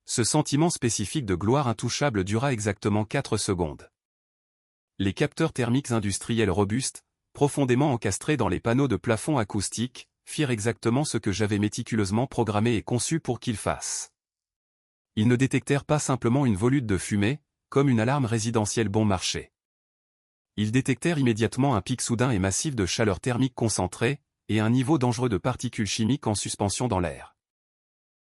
Ce sentiment spécifique de gloire intouchable dura exactement 4 secondes. Les capteurs thermiques industriels robustes, profondément encastrés dans les panneaux de plafond acoustiques, firent exactement ce que j'avais méticuleusement programmé et conçu pour qu'ils fassent. Ils ne détectèrent pas simplement une volute de fumée, comme une alarme résidentielle bon marché. Ils détectèrent immédiatement un pic soudain et massif de chaleur thermique concentrée, et un niveau dangereux de particules chimiques en suspension dans l'air.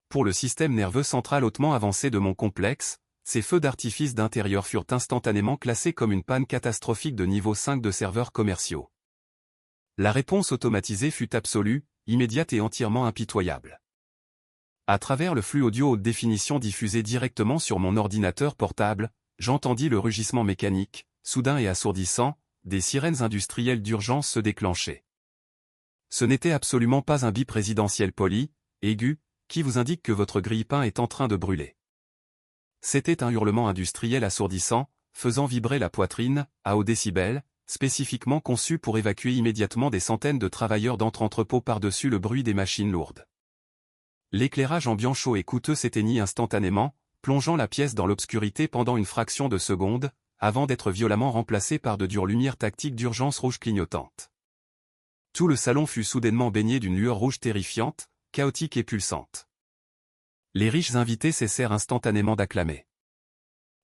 Pour le système nerveux central hautement avancé de mon complexe, ces feux d'artifice d'intérieur furent instantanément classés comme une panne catastrophique de niveau 5 de serveurs commerciaux. La réponse automatisée fut absolue, immédiate et entièrement impitoyable. À travers le flux audio haute définition diffusé directement sur mon ordinateur portable, j'entendis le rugissement mécanique, soudain et assourdissant, des sirènes industrielles d'urgence se déclencher. Ce n'était absolument pas un bip résidentiel poli, aigu, qui vous indique que votre grille-pain est en train de brûler. C'était un hurlement industriel assourdissant, faisant vibrer la poitrine, à haut décibel, spécifiquement conçu pour évacuer immédiatement des centaines de travailleurs d'entre-entrepôts par-dessus le bruit des machines lourdes. L'éclairage ambiant chaud et coûteux s'éteignit instantanément, plongeant la pièce dans l'obscurité pendant une fraction de seconde, avant d'être violemment remplacé par de dures lumières tactiques d'urgence rouge clignotantes. Tout le salon fut soudainement baigné d'une lueur rouge terrifiante, chaotique et pulsante. Les riches invités cessèrent instantanément d'acclamer.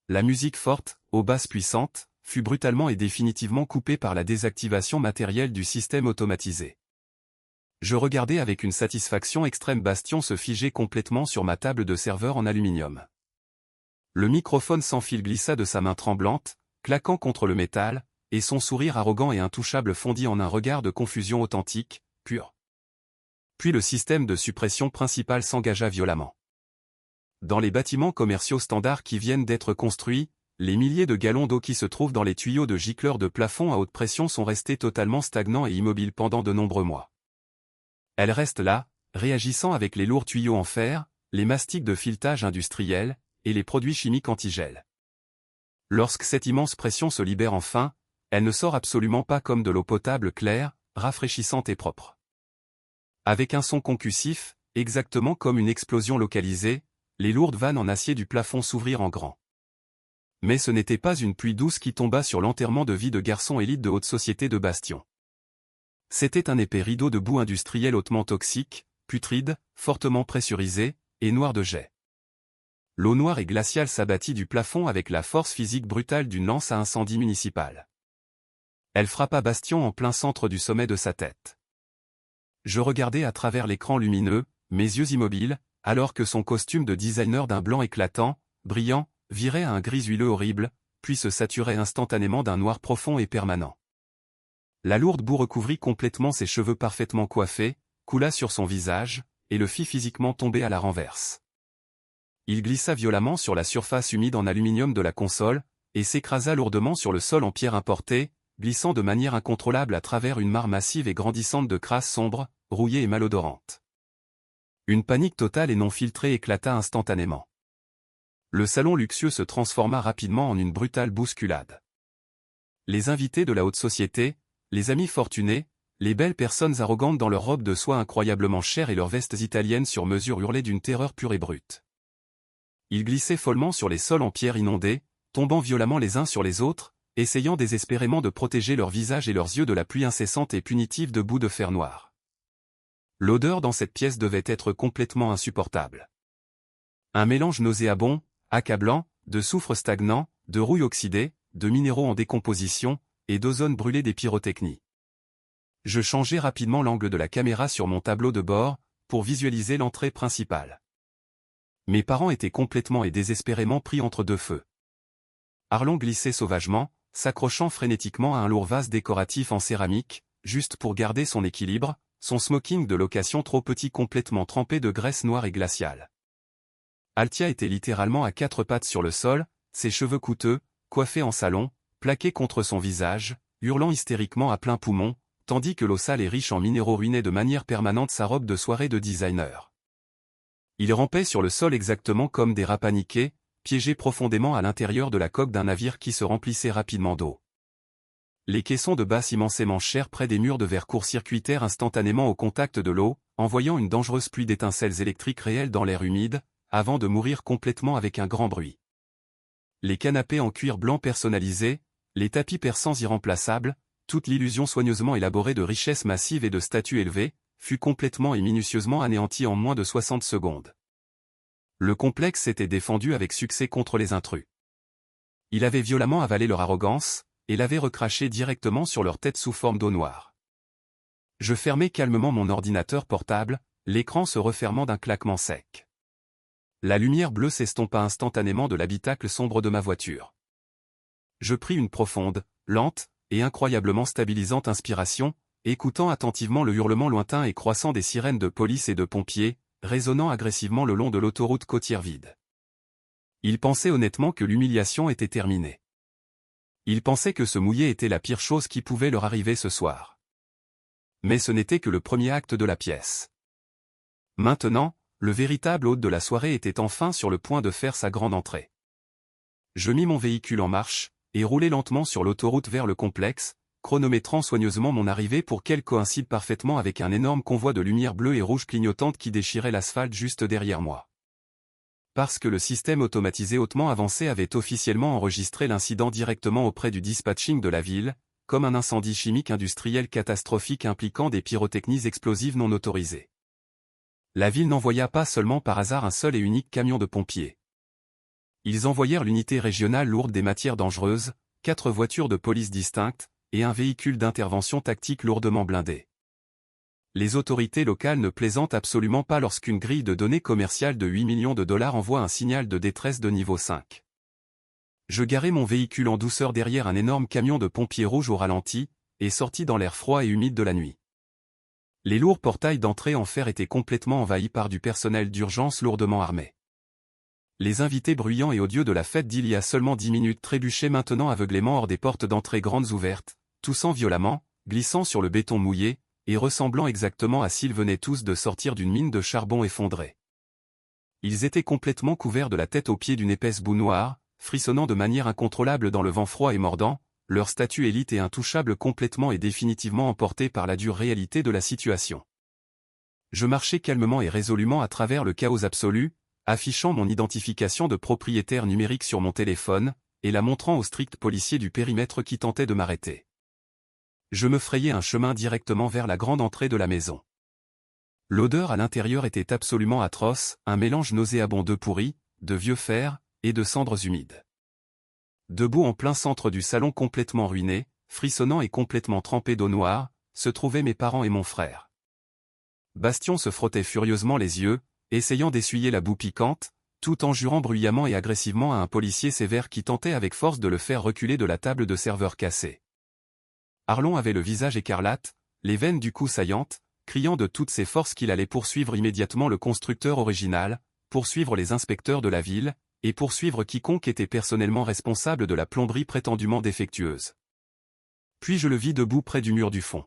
La musique forte, aux basses puissantes, fut brutalement et définitivement coupée par la désactivation matérielle du système automatisé. Je regardais avec une satisfaction extrême Bastion se figer complètement sur ma table de serveur en aluminium. Le microphone sans fil glissa de sa main tremblante, claquant contre le métal, et son sourire arrogant et intouchable fondit en un regard de confusion authentique, pure. Puis le système de suppression principal s'engagea violemment. Dans les bâtiments commerciaux standards qui viennent d'être construits, les milliers de gallons d'eau qui se trouvent dans les tuyaux de gicleurs de plafond à haute pression sont restés totalement stagnants et immobiles pendant de nombreux mois. Elles restent là, réagissant avec les lourds tuyaux en fer, les mastiques de filetage industriel, et les produits chimiques antigel. Lorsque cette immense pression se libère enfin, elle ne sort absolument pas comme de l'eau potable claire, rafraîchissante et propre. Avec un son concussif, exactement comme une explosion localisée, les lourdes vannes en acier du plafond s'ouvrirent en grand. Mais ce n'était pas une pluie douce qui tomba sur l'enterrement de vie de garçons élites de haute société de Bastion. C'était un épais rideau de boue industrielle hautement toxique, putride, fortement pressurisé, et noir de jet. L'eau noire et glaciale s'abattit du plafond avec la force physique brutale d'une lance à incendie municipale. Elle frappa Bastion en plein centre du sommet de sa tête. Je regardais à travers l'écran lumineux, mes yeux immobiles, alors que son costume de designer d'un blanc éclatant, brillant, virait à un gris huileux horrible, puis se saturait instantanément d'un noir profond et permanent. La lourde boue recouvrit complètement ses cheveux parfaitement coiffés, coula sur son visage, et le fit physiquement tomber à la renverse. Il glissa violemment sur la surface humide en aluminium de la console, et s'écrasa lourdement sur le sol en pierre importée, glissant de manière incontrôlable à travers une mare massive et grandissante de crasse sombre, rouillée et malodorante. Une panique totale et non filtrée éclata instantanément. Le salon luxueux se transforma rapidement en une brutale bousculade. Les invités de la haute société, les amis fortunés, les belles personnes arrogantes dans leurs robes de soie incroyablement chères et leurs vestes italiennes sur mesure hurlaient d'une terreur pure et brute. Ils glissaient follement sur les sols en pierre inondés, tombant violemment les uns sur les autres, essayant désespérément de protéger leurs visages et leurs yeux de la pluie incessante et punitive de boue de fer noir. L'odeur dans cette pièce devait être complètement insupportable. Un mélange nauséabond, accablant, de soufre stagnant, de rouille oxydée, de minéraux en décomposition, et d'ozone brûlé des pyrotechnies. Je changeai rapidement l'angle de la caméra sur mon tableau de bord, pour visualiser l'entrée principale. Mes parents étaient complètement et désespérément pris entre deux feux. Arlon glissait sauvagement, s'accrochant frénétiquement à un lourd vase décoratif en céramique, juste pour garder son équilibre, son smoking de location trop petit complètement trempé de graisse noire et glaciale. Altia était littéralement à quatre pattes sur le sol, ses cheveux coûteux, coiffés en salon, plaqués contre son visage, hurlant hystériquement à plein poumon, tandis que l'eau sale et riche en minéraux ruinait de manière permanente sa robe de soirée de designer. Il rampait sur le sol exactement comme des rats paniqués, piégés profondément à l'intérieur de la coque d'un navire qui se remplissait rapidement d'eau. Les caissons de basse immensément chers près des murs de verre court-circuitèrent instantanément au contact de l'eau, envoyant une dangereuse pluie d'étincelles électriques réelles dans l'air humide, avant de mourir complètement avec un grand bruit. Les canapés en cuir blanc personnalisés, les tapis persans irremplaçables, toute l'illusion soigneusement élaborée de richesses massives et de statues élevées, fut complètement et minutieusement anéantie en moins de 60 secondes. Le complexe s'était défendu avec succès contre les intrus. Il avait violemment avalé leur arrogance, et l'avait recraché directement sur leur tête sous forme d'eau noire. Je fermai calmement mon ordinateur portable, l'écran se refermant d'un claquement sec. La lumière bleue s'estompa instantanément de l'habitacle sombre de ma voiture. Je pris une profonde, lente, et incroyablement stabilisante inspiration, écoutant attentivement le hurlement lointain et croissant des sirènes de police et de pompiers, résonnant agressivement le long de l'autoroute côtière vide. Il pensait honnêtement que l'humiliation était terminée. Il pensait que se mouiller était la pire chose qui pouvait leur arriver ce soir. Mais ce n'était que le premier acte de la pièce. Maintenant, le véritable hôte de la soirée était enfin sur le point de faire sa grande entrée. Je mis mon véhicule en marche, et roulai lentement sur l'autoroute vers le complexe, chronométrant soigneusement mon arrivée pour qu'elle coïncide parfaitement avec un énorme convoi de lumière bleue et rouge clignotante qui déchirait l'asphalte juste derrière moi. Parce que le système automatisé hautement avancé avait officiellement enregistré l'incident directement auprès du dispatching de la ville, comme un incendie chimique industriel catastrophique impliquant des pyrotechnies explosives non autorisées. La ville n'envoya pas seulement par hasard un seul et unique camion de pompiers. Ils envoyèrent l'unité régionale lourde des matières dangereuses, 4 voitures de police distinctes, et un véhicule d'intervention tactique lourdement blindé. Les autorités locales ne plaisantent absolument pas lorsqu'une grille de données commerciale de 8 millions de dollars envoie un signal de détresse de niveau 5. Je garai mon véhicule en douceur derrière un énorme camion de pompiers rouges au ralenti, et sortis dans l'air froid et humide de la nuit. Les lourds portails d'entrée en fer étaient complètement envahis par du personnel d'urgence lourdement armé. Les invités bruyants et odieux de la fête d'il y a seulement 10 minutes trébuchaient maintenant aveuglément hors des portes d'entrée grandes ouvertes, toussant violemment, glissant sur le béton mouillé, et ressemblant exactement à s'ils venaient tous de sortir d'une mine de charbon effondrée. Ils étaient complètement couverts de la tête aux pieds d'une épaisse boue noire, frissonnant de manière incontrôlable dans le vent froid et mordant, leur statut élite et intouchable complètement et définitivement emportés par la dure réalité de la situation. Je marchais calmement et résolument à travers le chaos absolu, affichant mon identification de propriétaire numérique sur mon téléphone, et la montrant au strict policier du périmètre qui tentait de m'arrêter. Je me frayais un chemin directement vers la grande entrée de la maison. L'odeur à l'intérieur était absolument atroce, un mélange nauséabond de pourri, de vieux fer, et de cendres humides. Debout en plein centre du salon complètement ruiné, frissonnant et complètement trempé d'eau noire, se trouvaient mes parents et mon frère. Bastien se frottait furieusement les yeux, essayant d'essuyer la boue piquante, tout en jurant bruyamment et agressivement à un policier sévère qui tentait avec force de le faire reculer de la table de serveur cassée. Arlon avait le visage écarlate, les veines du cou saillantes, criant de toutes ses forces qu'il allait poursuivre immédiatement le constructeur original, poursuivre les inspecteurs de la ville, et poursuivre quiconque était personnellement responsable de la plomberie prétendument défectueuse. Puis je le vis debout près du mur du fond.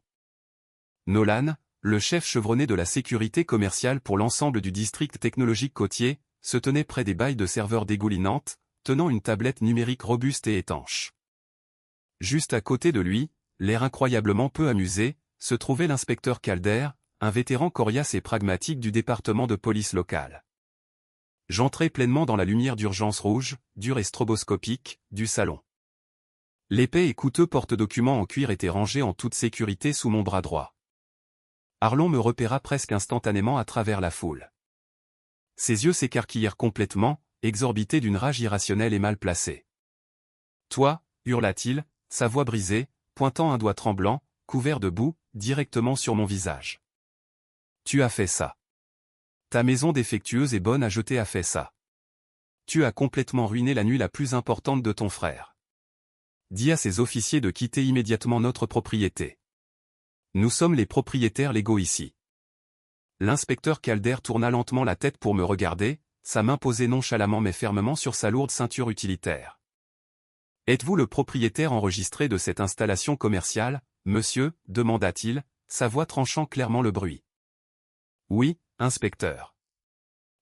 Nolan, le chef chevronné de la sécurité commerciale pour l'ensemble du district technologique côtier, se tenait près des bailles de serveurs dégoulinantes, tenant une tablette numérique robuste et étanche. Juste à côté de lui, l'air incroyablement peu amusé, se trouvait l'inspecteur Calder, un vétéran coriace et pragmatique du département de police locale. J'entrai pleinement dans la lumière d'urgence rouge, dure et stroboscopique, du salon. L'épais et coûteux porte-documents en cuir était rangé en toute sécurité sous mon bras droit. Arlon me repéra presque instantanément à travers la foule. Ses yeux s'écarquillèrent complètement, exorbités d'une rage irrationnelle et mal placée. « Toi » hurla-t-il, sa voix brisée, pointant un doigt tremblant, couvert de boue, directement sur mon visage. « Tu as fait ça. Ta maison défectueuse et bonne à jeter a fait ça. Tu as complètement ruiné la nuit la plus importante de ton frère. Dis à ces officiers de quitter immédiatement notre propriété. Nous sommes les propriétaires légaux ici. » L'inspecteur Calder tourna lentement la tête pour me regarder, sa main posée nonchalamment mais fermement sur sa lourde ceinture utilitaire. « Êtes-vous le propriétaire enregistré de cette installation commerciale, monsieur » demanda-t-il, sa voix tranchant clairement le bruit. « Oui, inspecteur. »«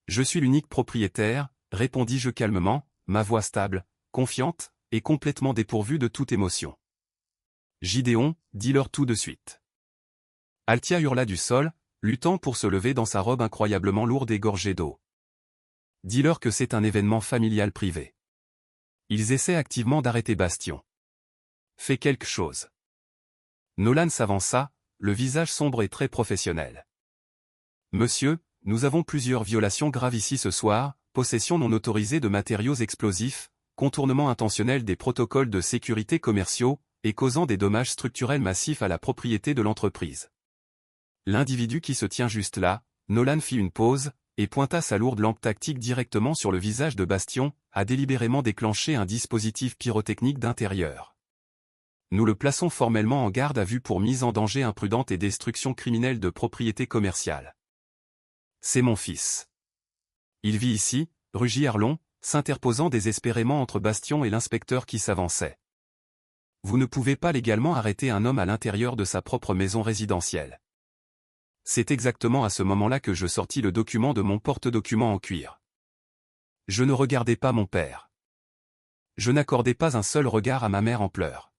Je suis l'unique propriétaire, » répondis-je calmement, ma voix stable, confiante, et complètement dépourvue de toute émotion. « Gideon, dis-leur tout de suite. » Altia hurla du sol, luttant pour se lever dans sa robe incroyablement lourde et gorgée d'eau. « Dis-leur que c'est un événement familial privé. Ils essaient activement d'arrêter Bastien. Fais quelque chose. » Nolan s'avança, le visage sombre et très professionnel. « Monsieur, nous avons plusieurs violations graves ici ce soir, possession non autorisée de matériaux explosifs, contournement intentionnel des protocoles de sécurité commerciaux, et causant des dommages structurels massifs à la propriété de l'entreprise. » L'individu qui se tient juste là, Nolan fit une pause, et pointa sa lourde lampe tactique directement sur le visage de Bastien, a délibérément déclenché un dispositif pyrotechnique d'intérieur. Nous le plaçons formellement en garde à vue pour mise en danger imprudente et destruction criminelle de propriété commerciale. C'est mon fils. Il vit ici, rugit Arlon, s'interposant désespérément entre Bastien et l'inspecteur qui s'avançait. Vous ne pouvez pas légalement arrêter un homme à l'intérieur de sa propre maison résidentielle. C'est exactement à ce moment-là que je sortis le document de mon porte-documents en cuir. Je ne regardais pas mon père. Je n'accordais pas un seul regard à ma mère en pleurs.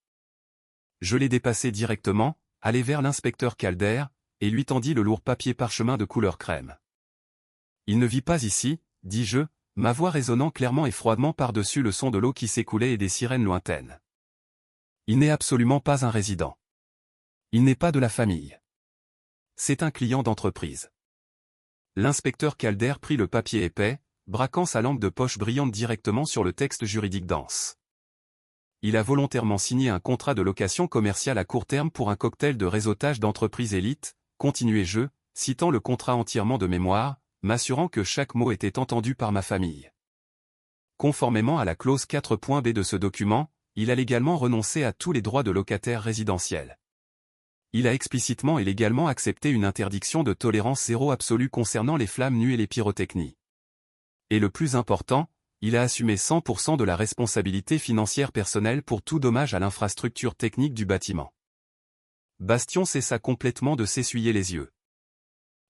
Je l'ai dépassé directement, allé vers l'inspecteur Calder, et lui tendis le lourd papier parchemin de couleur crème. Il ne vit pas ici, dis-je, ma voix résonnant clairement et froidement par-dessus le son de l'eau qui s'écoulait et des sirènes lointaines. Il n'est absolument pas un résident. Il n'est pas de la famille. C'est un client d'entreprise. L'inspecteur Calder prit le papier épais, braquant sa lampe de poche brillante directement sur le texte juridique dense. Il a volontairement signé un contrat de location commerciale à court terme pour un cocktail de réseautage d'entreprise élite, continuai-je, citant le contrat entièrement de mémoire, m'assurant que chaque mot était entendu par ma famille. Conformément à la clause 4.b de ce document, il a légalement renoncé à tous les droits de locataire résidentiel. Il a explicitement et légalement accepté une interdiction de tolérance zéro absolue concernant les flammes nues et les pyrotechnies. Et le plus important, il a assumé 100% de la responsabilité financière personnelle pour tout dommage à l'infrastructure technique du bâtiment. Bastien cessa complètement de s'essuyer les yeux.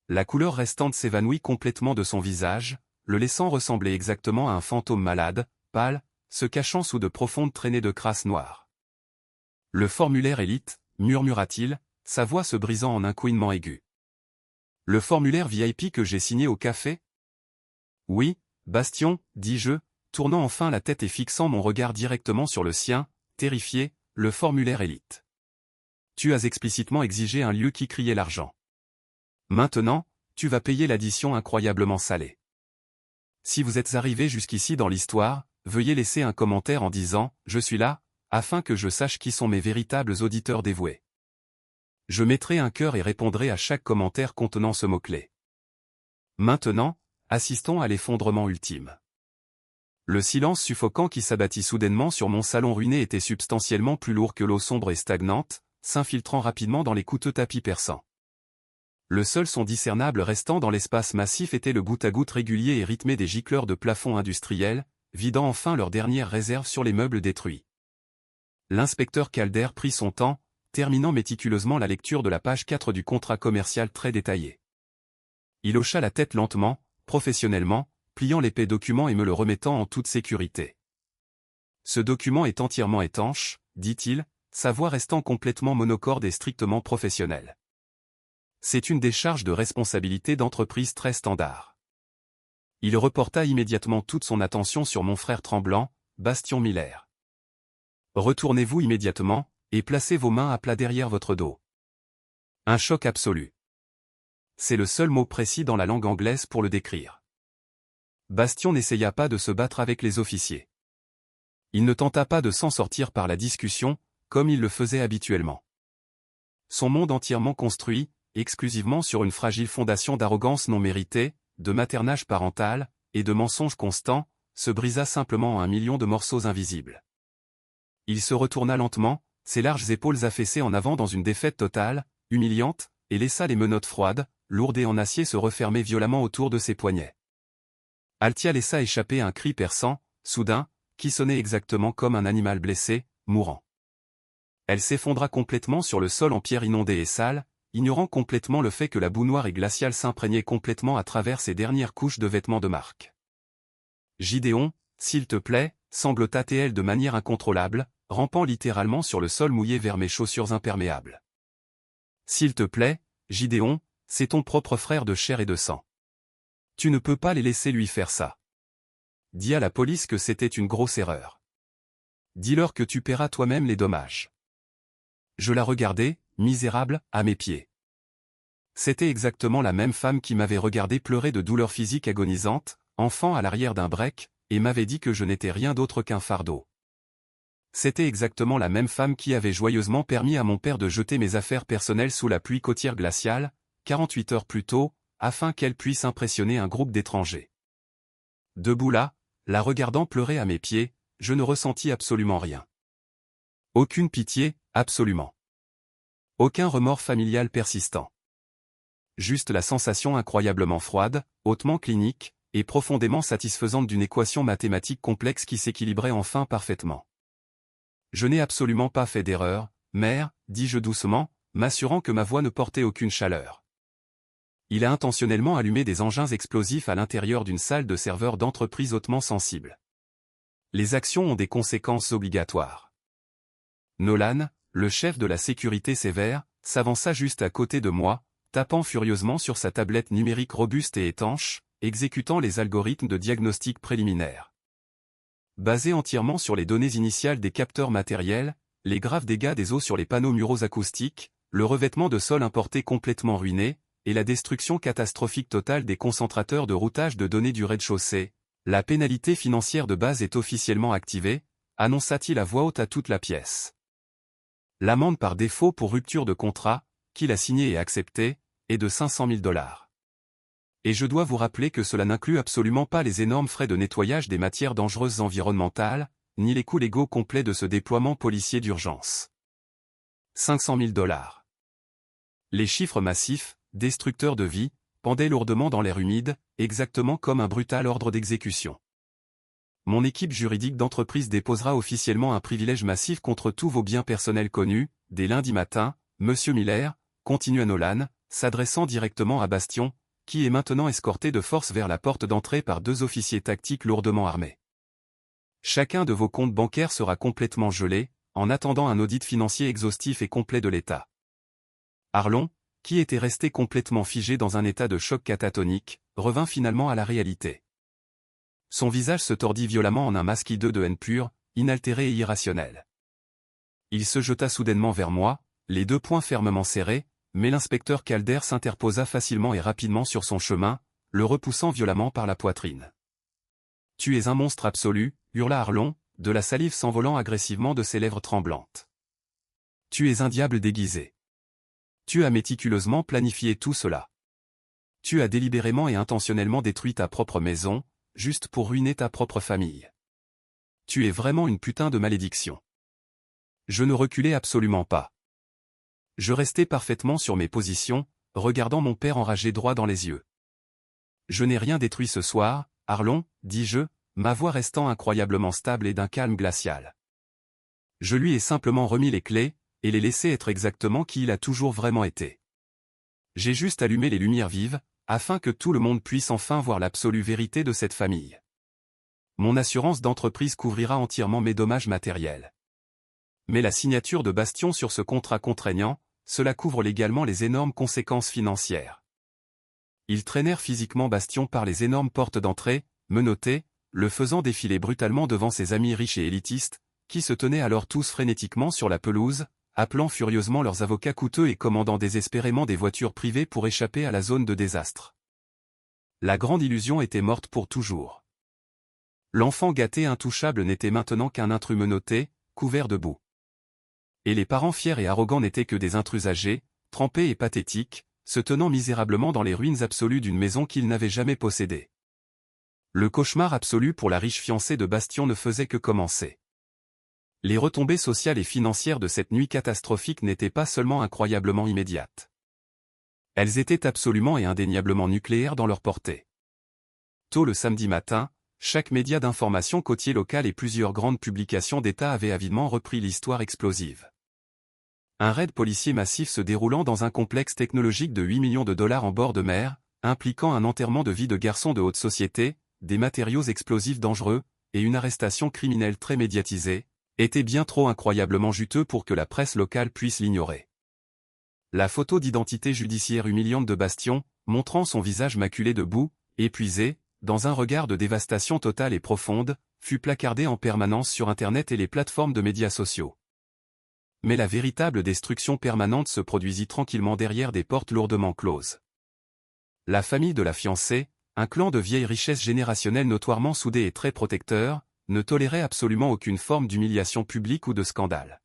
La couleur restante s'évanouit complètement de son visage, le laissant ressembler exactement à un fantôme malade, pâle, se cachant sous de profondes traînées de crasse noire. Le formulaire élite, murmura-t-il, sa voix se brisant en un couinement aigu. Le formulaire VIP que j'ai signé au café ? Oui, Bastien, dis-je, tournant enfin la tête et fixant mon regard directement sur le sien, terrifié, le formulaire élite. Tu as explicitement exigé un lieu qui criait l'argent. Maintenant, tu vas payer l'addition incroyablement salée. Si vous êtes arrivé jusqu'ici dans l'histoire, veuillez laisser un commentaire en disant « Je suis là », afin que je sache qui sont mes véritables auditeurs dévoués. Je mettrai un cœur et répondrai à chaque commentaire contenant ce mot-clé. Maintenant, assistons à l'effondrement ultime. Le silence suffocant qui s'abattit soudainement sur mon salon ruiné était substantiellement plus lourd que l'eau sombre et stagnante, s'infiltrant rapidement dans les coûteux tapis persans. Le seul son discernable restant dans l'espace massif était le goutte-à-goutte régulier et rythmé des gicleurs de plafond industriels, vidant enfin leur dernière réserve sur les meubles détruits. L'inspecteur Calder prit son temps, terminant méticuleusement la lecture de la page 4 du contrat commercial très détaillé. Il hocha la tête lentement, professionnellement, pliant l'épais document et me le remettant en toute sécurité. Ce document est entièrement étanche, dit-il, sa voix restant complètement monocorde et strictement professionnelle. C'est une décharge de responsabilité d'entreprise très standard. Il reporta immédiatement toute son attention sur mon frère tremblant, Bastien Miller. Retournez-vous immédiatement, et placez vos mains à plat derrière votre dos. Un choc absolu. C'est le seul mot précis dans la langue anglaise pour le décrire. Bastien n'essaya pas de se battre avec les officiers. Il ne tenta pas de s'en sortir par la discussion, comme il le faisait habituellement. Son monde entièrement construit, exclusivement sur une fragile fondation d'arrogance non méritée, de maternage parental, et de mensonges constants, se brisa simplement en un million de morceaux invisibles. Il se retourna lentement, ses larges épaules affaissées en avant dans une défaite totale, humiliante, et laissa les menottes froides, lourdes et en acier se refermer violemment autour de ses poignets. Althea laissa échapper un cri perçant, soudain, qui sonnait exactement comme un animal blessé, mourant. Elle s'effondra complètement sur le sol en pierre inondée et sale, ignorant complètement le fait que la boue noire et glaciale s'imprégnait complètement à travers ses dernières couches de vêtements de marque. « Gideon, s'il te plaît », sanglota-t-elle de manière incontrôlable, rampant littéralement sur le sol mouillé vers mes chaussures imperméables. « S'il te plaît, Gideon, c'est ton propre frère de chair et de sang. Tu ne peux pas les laisser lui faire ça. Dis à la police que c'était une grosse erreur. Dis-leur que tu paieras toi-même les dommages. » Je la regardais, misérable, à mes pieds. C'était exactement la même femme qui m'avait regardé pleurer de douleur physique agonisante, enfant à l'arrière d'un break, et m'avait dit que je n'étais rien d'autre qu'un fardeau. C'était exactement la même femme qui avait joyeusement permis à mon père de jeter mes affaires personnelles sous la pluie côtière glaciale, 48 heures plus tôt, afin qu'elle puisse impressionner un groupe d'étrangers. Debout là, la regardant pleurer à mes pieds, je ne ressentis absolument rien. Aucune pitié, absolument. Aucun remords familial persistant. Juste la sensation incroyablement froide, hautement clinique, et profondément satisfaisante d'une équation mathématique complexe qui s'équilibrait enfin parfaitement. Je n'ai absolument pas fait d'erreur, mère, dis-je doucement, m'assurant que ma voix ne portait aucune chaleur. Il a intentionnellement allumé des engins explosifs à l'intérieur d'une salle de serveur d'entreprise hautement sensible. Les actions ont des conséquences obligatoires. Nolan, le chef de la sécurité sévère, s'avança juste à côté de moi, tapant furieusement sur sa tablette numérique robuste et étanche, exécutant les algorithmes de diagnostic préliminaire. Basés entièrement sur les données initiales des capteurs matériels, les graves dégâts des eaux sur les panneaux muraux acoustiques, le revêtement de sol importé complètement ruiné, et la destruction catastrophique totale des concentrateurs de routage de données du rez-de-chaussée, la pénalité financière de base est officiellement activée, annonça-t-il à voix haute à toute la pièce. L'amende par défaut pour rupture de contrat, qu'il a signé et accepté, est de 500 000 $. Et je dois vous rappeler que cela n'inclut absolument pas les énormes frais de nettoyage des matières dangereuses environnementales, ni les coûts légaux complets de ce déploiement policier d'urgence. 500 000 $. Les chiffres massifs, destructeurs de vie, pendaient lourdement dans l'air humide, exactement comme un brutal ordre d'exécution. Mon équipe juridique d'entreprise déposera officiellement un privilège massif contre tous vos biens personnels connus, dès lundi matin, Monsieur Miller, continua Nolan, s'adressant directement à Bastien, qui est maintenant escorté de force vers la porte d'entrée par 2 officiers tactiques lourdement armés. Chacun de vos comptes bancaires sera complètement gelé, en attendant un audit financier exhaustif et complet de l'État. Arlon, qui était resté complètement figé dans un état de choc catatonique, revint finalement à la réalité. Son visage se tordit violemment en un masque hideux de haine pure, inaltéré et irrationnel. Il se jeta soudainement vers moi, les deux poings fermement serrés, mais l'inspecteur Calder s'interposa facilement et rapidement sur son chemin, le repoussant violemment par la poitrine. « Tu es un monstre absolu », hurla Arlon, de la salive s'envolant agressivement de ses lèvres tremblantes. « Tu es un diable déguisé. Tu as méticuleusement planifié tout cela. Tu as délibérément et intentionnellement détruit ta propre maison, juste pour ruiner ta propre famille. Tu es vraiment une putain de malédiction. » Je ne reculais absolument pas. Je restais parfaitement sur mes positions, regardant mon père enragé droit dans les yeux. « Je n'ai rien détruit ce soir, Arlon, dis-je, ma voix restant incroyablement stable et d'un calme glacial. Je lui ai simplement remis les clés, et les laissé être exactement qui il a toujours vraiment été. J'ai juste allumé les lumières vives, afin que tout le monde puisse enfin voir l'absolue vérité de cette famille. Mon assurance d'entreprise couvrira entièrement mes dommages matériels. Mais la signature de Bastion sur ce contrat contraignant, cela couvre légalement les énormes conséquences financières. » Ils traînèrent physiquement Bastion par les énormes portes d'entrée, menottés, le faisant défiler brutalement devant ses amis riches et élitistes, qui se tenaient alors tous frénétiquement sur la pelouse, appelant furieusement leurs avocats coûteux et commandant désespérément des voitures privées pour échapper à la zone de désastre. La grande illusion était morte pour toujours. L'enfant gâté intouchable n'était maintenant qu'un intrus menotté, couvert de boue. Et les parents fiers et arrogants n'étaient que des intrus âgés, trempés et pathétiques, se tenant misérablement dans les ruines absolues d'une maison qu'ils n'avaient jamais possédée. Le cauchemar absolu pour la riche fiancée de Bastion ne faisait que commencer. Les retombées sociales et financières de cette nuit catastrophique n'étaient pas seulement incroyablement immédiates. Elles étaient absolument et indéniablement nucléaires dans leur portée. Tôt le samedi matin, chaque média d'information côtier local et plusieurs grandes publications d'État avaient avidement repris l'histoire explosive. Un raid policier massif se déroulant dans un complexe technologique de 8 millions de dollars en bord de mer, impliquant un enterrement de vie de garçons de haute société, des matériaux explosifs dangereux, et une arrestation criminelle très médiatisée, était bien trop incroyablement juteux pour que la presse locale puisse l'ignorer. La photo d'identité judiciaire humiliante de Bastion, montrant son visage maculé de boue, épuisé, dans un regard de dévastation totale et profonde, fut placardée en permanence sur Internet et les plateformes de médias sociaux. Mais la véritable destruction permanente se produisit tranquillement derrière des portes lourdement closes. La famille de la fiancée, un clan de vieille richesse générationnelle notoirement soudé et très protecteur, ne tolérait absolument aucune forme d'humiliation publique ou de scandale.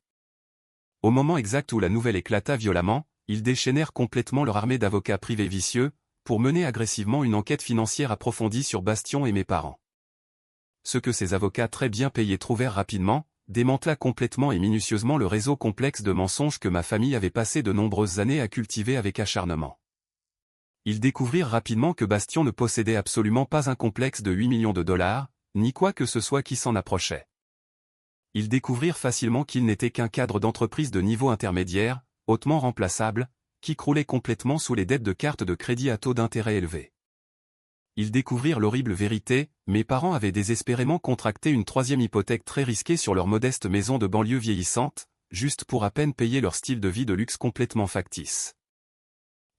Au moment exact où la nouvelle éclata violemment, ils déchaînèrent complètement leur armée d'avocats privés vicieux, pour mener agressivement une enquête financière approfondie sur Bastion et mes parents. Ce que ces avocats très bien payés trouvèrent rapidement, démantela complètement et minutieusement le réseau complexe de mensonges que ma famille avait passé de nombreuses années à cultiver avec acharnement. Ils découvrirent rapidement que Bastion ne possédait absolument pas un complexe de 8 millions de dollars, ni quoi que ce soit qui s'en approchait. Ils découvrirent facilement qu'il n'était qu'un cadre d'entreprise de niveau intermédiaire, hautement remplaçable, qui croulait complètement sous les dettes de cartes de crédit à taux d'intérêt élevés. Ils découvrirent l'horrible vérité, mes parents avaient désespérément contracté une troisième hypothèque très risquée sur leur modeste maison de banlieue vieillissante, juste pour à peine payer leur style de vie de luxe complètement factice.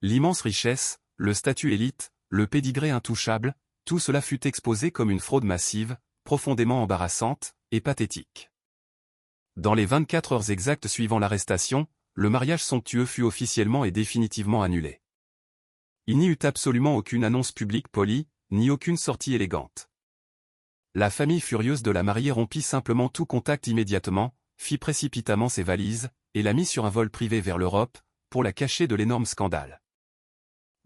L'immense richesse, le statut élite, le pédigré intouchable, tout cela fut exposé comme une fraude massive, profondément embarrassante, et pathétique. Dans les 24 heures exactes suivant l'arrestation, le mariage somptueux fut officiellement et définitivement annulé. Il n'y eut absolument aucune annonce publique polie, ni aucune sortie élégante. La famille furieuse de la mariée rompit simplement tout contact immédiatement, fit précipitamment ses valises, et la mit sur un vol privé vers l'Europe, pour la cacher de l'énorme scandale.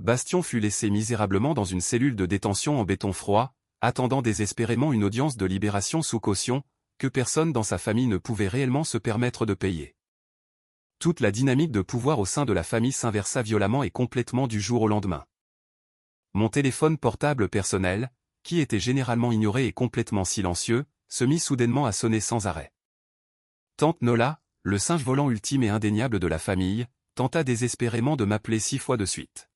Bastion fut laissé misérablement dans une cellule de détention en béton froid, attendant désespérément une audience de libération sous caution, que personne dans sa famille ne pouvait réellement se permettre de payer. Toute la dynamique de pouvoir au sein de la famille s'inversa violemment et complètement du jour au lendemain. Mon téléphone portable personnel, qui était généralement ignoré et complètement silencieux, se mit soudainement à sonner sans arrêt. Tante Nola, le singe volant ultime et indéniable de la famille, tenta désespérément de m'appeler 6 fois de suite.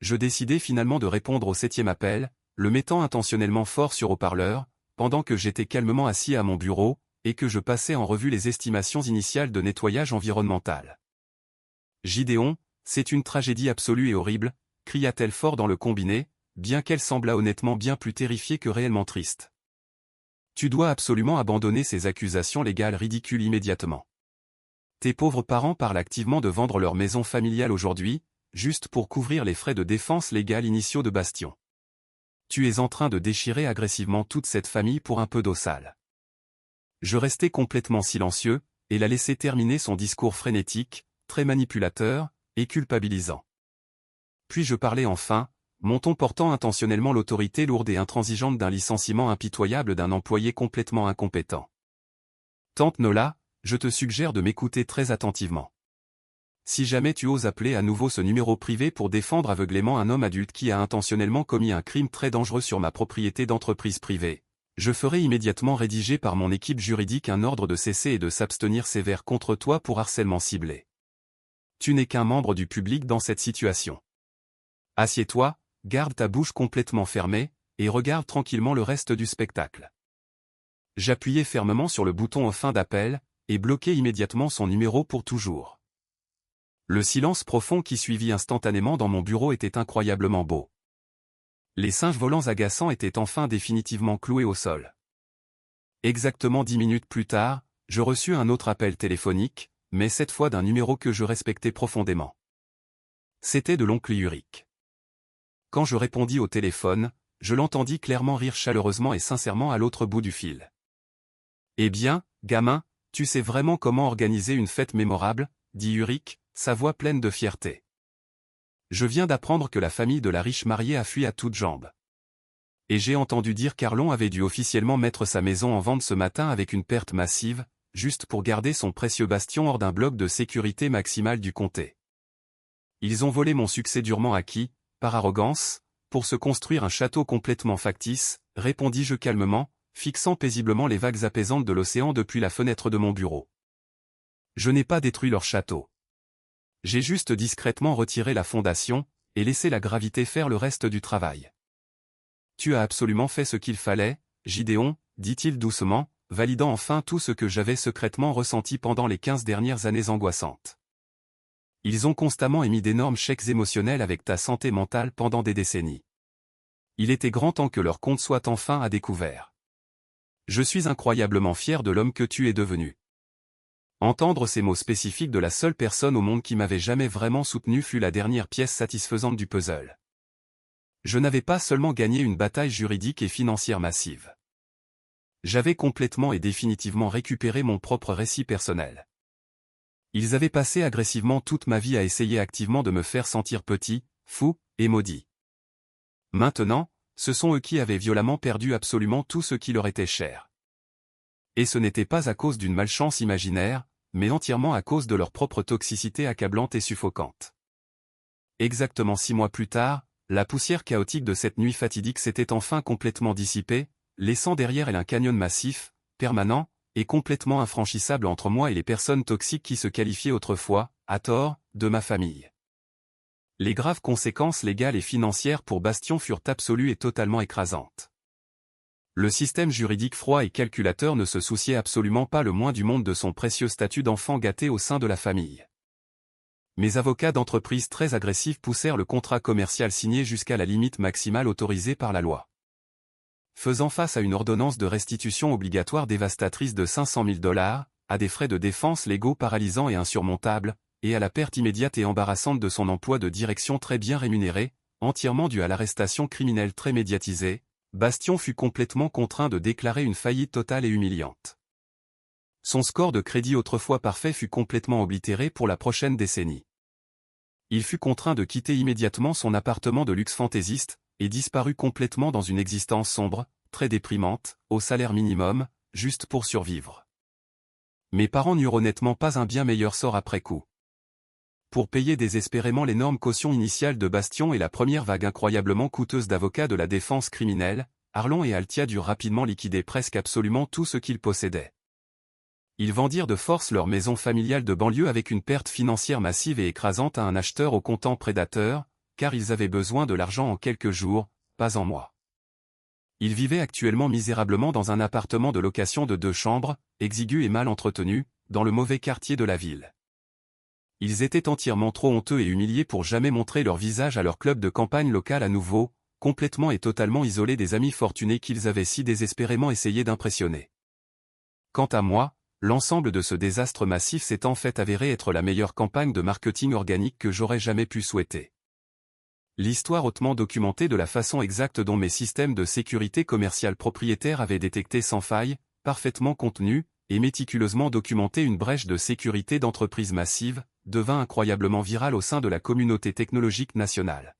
Je décidai finalement de répondre au 7e appel, le mettant intentionnellement fort sur haut-parleur, pendant que j'étais calmement assis à mon bureau, et que je passais en revue les estimations initiales de nettoyage environnemental. « Gideon, c'est une tragédie absolue et horrible », cria-t-elle fort dans le combiné, bien qu'elle semblât honnêtement bien plus terrifiée que réellement triste. Tu dois absolument abandonner ces accusations légales ridicules immédiatement. Tes pauvres parents parlent activement de vendre leur maison familiale aujourd'hui, juste pour couvrir les frais de défense légale initiaux de Bastion. Tu es en train de déchirer agressivement toute cette famille pour un peu d'eau sale. Je restai complètement silencieux, et la laissai terminer son discours frénétique, très manipulateur, et culpabilisant. Puis je parlais enfin, mon ton portant intentionnellement l'autorité lourde et intransigeante d'un licenciement impitoyable d'un employé complètement incompétent. Tante Nola, je te suggère de m'écouter très attentivement. Si jamais tu oses appeler à nouveau ce numéro privé pour défendre aveuglément un homme adulte qui a intentionnellement commis un crime très dangereux sur ma propriété d'entreprise privée, je ferai immédiatement rédiger par mon équipe juridique un ordre de cesser et de s'abstenir sévère contre toi pour harcèlement ciblé. Tu n'es qu'un membre du public dans cette situation. Assieds-toi, garde ta bouche complètement fermée, et regarde tranquillement le reste du spectacle. J'appuyai fermement sur le bouton en fin d'appel, et bloquai immédiatement son numéro pour toujours. Le silence profond qui suivit instantanément dans mon bureau était incroyablement beau. Les singes volants agaçants étaient enfin définitivement cloués au sol. Exactement 10 minutes plus tard, je reçus un autre appel téléphonique, mais cette fois d'un numéro que je respectais profondément. C'était de l'oncle Ulrich. Quand je répondis au téléphone, je l'entendis clairement rire chaleureusement et sincèrement à l'autre bout du fil. « Eh bien, gamin, tu sais vraiment comment organiser une fête mémorable ?» dit Ulrich, sa voix pleine de fierté. « Je viens d'apprendre que la famille de la riche mariée a fui à toutes jambes. Et j'ai entendu dire qu'Arlon avait dû officiellement mettre sa maison en vente ce matin avec une perte massive, juste pour garder son précieux Bastion hors d'un bloc de sécurité maximale du comté. Ils ont volé mon succès durement acquis, par arrogance, pour se construire un château complètement factice, répondis-je calmement, fixant paisiblement les vagues apaisantes de l'océan depuis la fenêtre de mon bureau. Je n'ai pas détruit leur château. J'ai juste discrètement retiré la fondation, et laissé la gravité faire le reste du travail. Tu as absolument fait ce qu'il fallait, Gideon, dit-il doucement, validant enfin tout ce que j'avais secrètement ressenti pendant les 15 dernières années angoissantes. Ils ont constamment émis d'énormes chèques émotionnels avec ta santé mentale pendant des décennies. Il était grand temps que leur compte soit enfin à découvert. Je suis incroyablement fier de l'homme que tu es devenu. Entendre ces mots spécifiques de la seule personne au monde qui m'avait jamais vraiment soutenu fut la dernière pièce satisfaisante du puzzle. Je n'avais pas seulement gagné une bataille juridique et financière massive. J'avais complètement et définitivement récupéré mon propre récit personnel. Ils avaient passé agressivement toute ma vie à essayer activement de me faire sentir petit, fou, et maudit. Maintenant, ce sont eux qui avaient violemment perdu absolument tout ce qui leur était cher. Et ce n'était pas à cause d'une malchance imaginaire, mais entièrement à cause de leur propre toxicité accablante et suffocante. Exactement 6 mois plus tard, la poussière chaotique de cette nuit fatidique s'était enfin complètement dissipée, laissant derrière elle un canyon massif, permanent, et complètement infranchissable entre moi et les personnes toxiques qui se qualifiaient autrefois, à tort, de ma famille. Les graves conséquences légales et financières pour Bastion furent absolues et totalement écrasantes. Le système juridique froid et calculateur ne se souciait absolument pas le moins du monde de son précieux statut d'enfant gâté au sein de la famille. Mes avocats d'entreprise très agressifs poussèrent le contrat commercial signé jusqu'à la limite maximale autorisée par la loi. Faisant face à une ordonnance de restitution obligatoire dévastatrice de 500 000 $, à des frais de défense légaux paralysants et insurmontables, et à la perte immédiate et embarrassante de son emploi de direction très bien rémunéré, entièrement dû à l'arrestation criminelle très médiatisée, Bastion fut complètement contraint de déclarer une faillite totale et humiliante. Son score de crédit autrefois parfait fut complètement oblitéré pour la prochaine décennie. Il fut contraint de quitter immédiatement son appartement de luxe fantaisiste, et disparut complètement dans une existence sombre, très déprimante, au salaire minimum, juste pour survivre. Mes parents n'eurent honnêtement pas un bien meilleur sort après coup. Pour payer désespérément l'énorme caution initiale de Bastion et la première vague incroyablement coûteuse d'avocats de la défense criminelle, Arlon et Altia durent rapidement liquider presque absolument tout ce qu'ils possédaient. Ils vendirent de force leur maison familiale de banlieue avec une perte financière massive et écrasante à un acheteur au comptant prédateur, car ils avaient besoin de l'argent en quelques jours, pas en mois. Ils vivaient actuellement misérablement dans un appartement de location de 2 chambres, exigu et mal entretenu, dans le mauvais quartier de la ville. Ils étaient entièrement trop honteux et humiliés pour jamais montrer leur visage à leur club de campagne local à nouveau, complètement et totalement isolés des amis fortunés qu'ils avaient si désespérément essayé d'impressionner. Quant à moi, l'ensemble de ce désastre massif s'est en fait avéré être la meilleure campagne de marketing organique que j'aurais jamais pu souhaiter. L'histoire hautement documentée de la façon exacte dont mes systèmes de sécurité commerciale propriétaires avaient détecté sans faille, parfaitement contenue, et méticuleusement documenté une brèche de sécurité d'entreprise massive, devint incroyablement virale au sein de la communauté technologique nationale.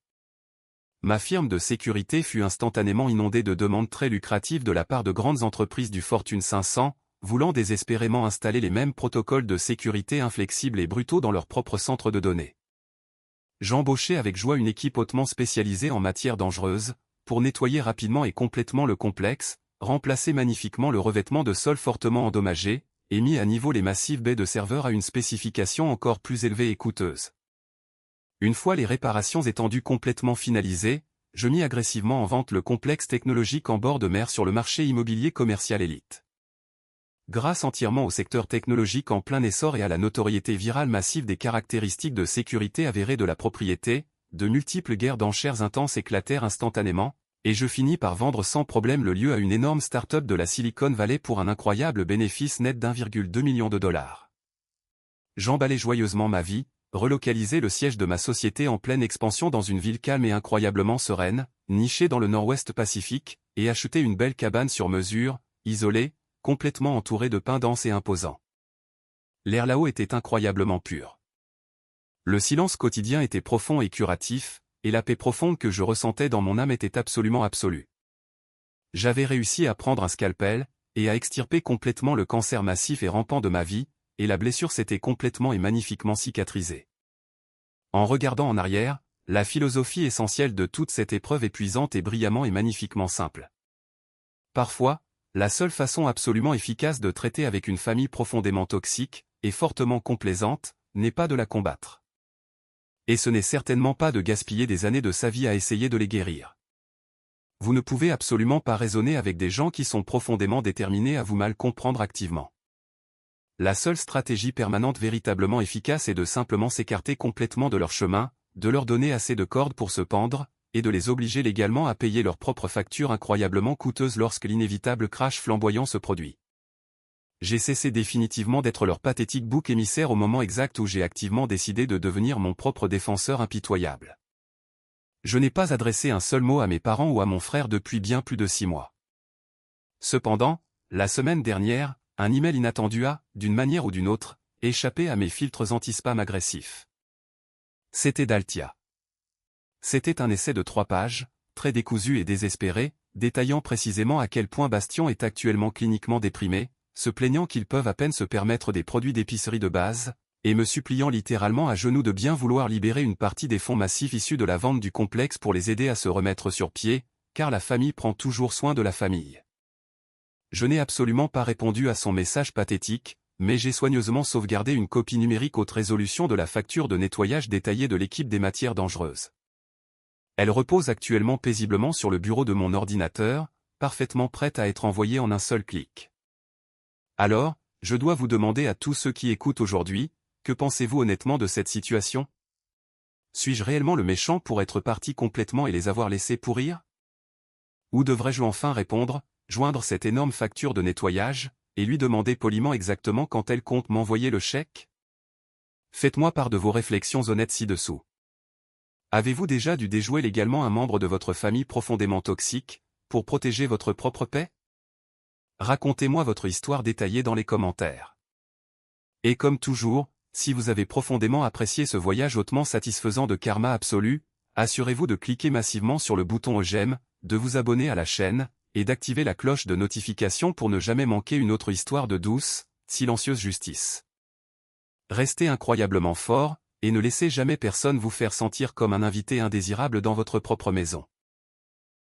Ma firme de sécurité fut instantanément inondée de demandes très lucratives de la part de grandes entreprises du Fortune 500, voulant désespérément installer les mêmes protocoles de sécurité inflexibles et brutaux dans leur propre centre de données. J'embauchai avec joie une équipe hautement spécialisée en matières dangereuses, pour nettoyer rapidement et complètement le complexe, remplacer magnifiquement le revêtement de sol fortement endommagé, et mis à niveau les massifs baies de serveurs à une spécification encore plus élevée et coûteuse. Une fois les réparations étendues complètement finalisées, je mis agressivement en vente le complexe technologique en bord de mer sur le marché immobilier commercial élite. Grâce entièrement au secteur technologique en plein essor et à la notoriété virale massive des caractéristiques de sécurité avérées de la propriété, de multiples guerres d'enchères intenses éclatèrent instantanément, et je finis par vendre sans problème le lieu à une énorme start-up de la Silicon Valley pour un incroyable bénéfice net d'1,2 million de dollars. J'emballai joyeusement ma vie, relocalisai le siège de ma société en pleine expansion dans une ville calme et incroyablement sereine, nichée dans le nord-ouest Pacifique, et achetai une belle cabane sur mesure, isolée, complètement entourée de pins denses et imposants. L'air là-haut était incroyablement pur. Le silence quotidien était profond et curatif, et la paix profonde que je ressentais dans mon âme était absolument absolue. J'avais réussi à prendre un scalpel, et à extirper complètement le cancer massif et rampant de ma vie, et la blessure s'était complètement et magnifiquement cicatrisée. En regardant en arrière, la philosophie essentielle de toute cette épreuve épuisante est brillamment et magnifiquement simple. Parfois, la seule façon absolument efficace de traiter avec une famille profondément toxique, et fortement complaisante, n'est pas de la combattre. Et ce n'est certainement pas de gaspiller des années de sa vie à essayer de les guérir. Vous ne pouvez absolument pas raisonner avec des gens qui sont profondément déterminés à vous mal comprendre activement. La seule stratégie permanente véritablement efficace est de simplement s'écarter complètement de leur chemin, de leur donner assez de cordes pour se pendre, et de les obliger légalement à payer leurs propres factures incroyablement coûteuses lorsque l'inévitable crash flamboyant se produit. J'ai cessé définitivement d'être leur pathétique bouc émissaire au moment exact où j'ai activement décidé de devenir mon propre défenseur impitoyable. Je n'ai pas adressé un seul mot à mes parents ou à mon frère depuis bien plus de 6 mois. Cependant, la semaine dernière, un email inattendu a, d'une manière ou d'une autre, échappé à mes filtres anti-spam agressifs. C'était d'Altia. C'était un essai de 3 pages, très décousu et désespéré, détaillant précisément à quel point Bastion est actuellement cliniquement déprimé, se plaignant qu'ils peuvent à peine se permettre des produits d'épicerie de base, et me suppliant littéralement à genoux de bien vouloir libérer une partie des fonds massifs issus de la vente du complexe pour les aider à se remettre sur pied, car la famille prend toujours soin de la famille. Je n'ai absolument pas répondu à son message pathétique, mais j'ai soigneusement sauvegardé une copie numérique haute résolution de la facture de nettoyage détaillée de l'équipe des matières dangereuses. Elle repose actuellement paisiblement sur le bureau de mon ordinateur, parfaitement prête à être envoyée en un seul clic. Alors, je dois vous demander à tous ceux qui écoutent aujourd'hui, que pensez-vous honnêtement de cette situation? Suis-je réellement le méchant pour être parti complètement et les avoir laissés pourrir? Ou devrais-je enfin répondre, joindre cette énorme facture de nettoyage, et lui demander poliment exactement quand elle compte m'envoyer le chèque? Faites-moi part de vos réflexions honnêtes ci-dessous. Avez-vous déjà dû déjouer légalement un membre de votre famille profondément toxique, pour protéger votre propre paix? Racontez-moi votre histoire détaillée dans les commentaires. Et comme toujours, si vous avez profondément apprécié ce voyage hautement satisfaisant de karma absolu, assurez-vous de cliquer massivement sur le bouton j'aime, de vous abonner à la chaîne, et d'activer la cloche de notification pour ne jamais manquer une autre histoire de douce, silencieuse justice. Restez incroyablement fort, et ne laissez jamais personne vous faire sentir comme un invité indésirable dans votre propre maison.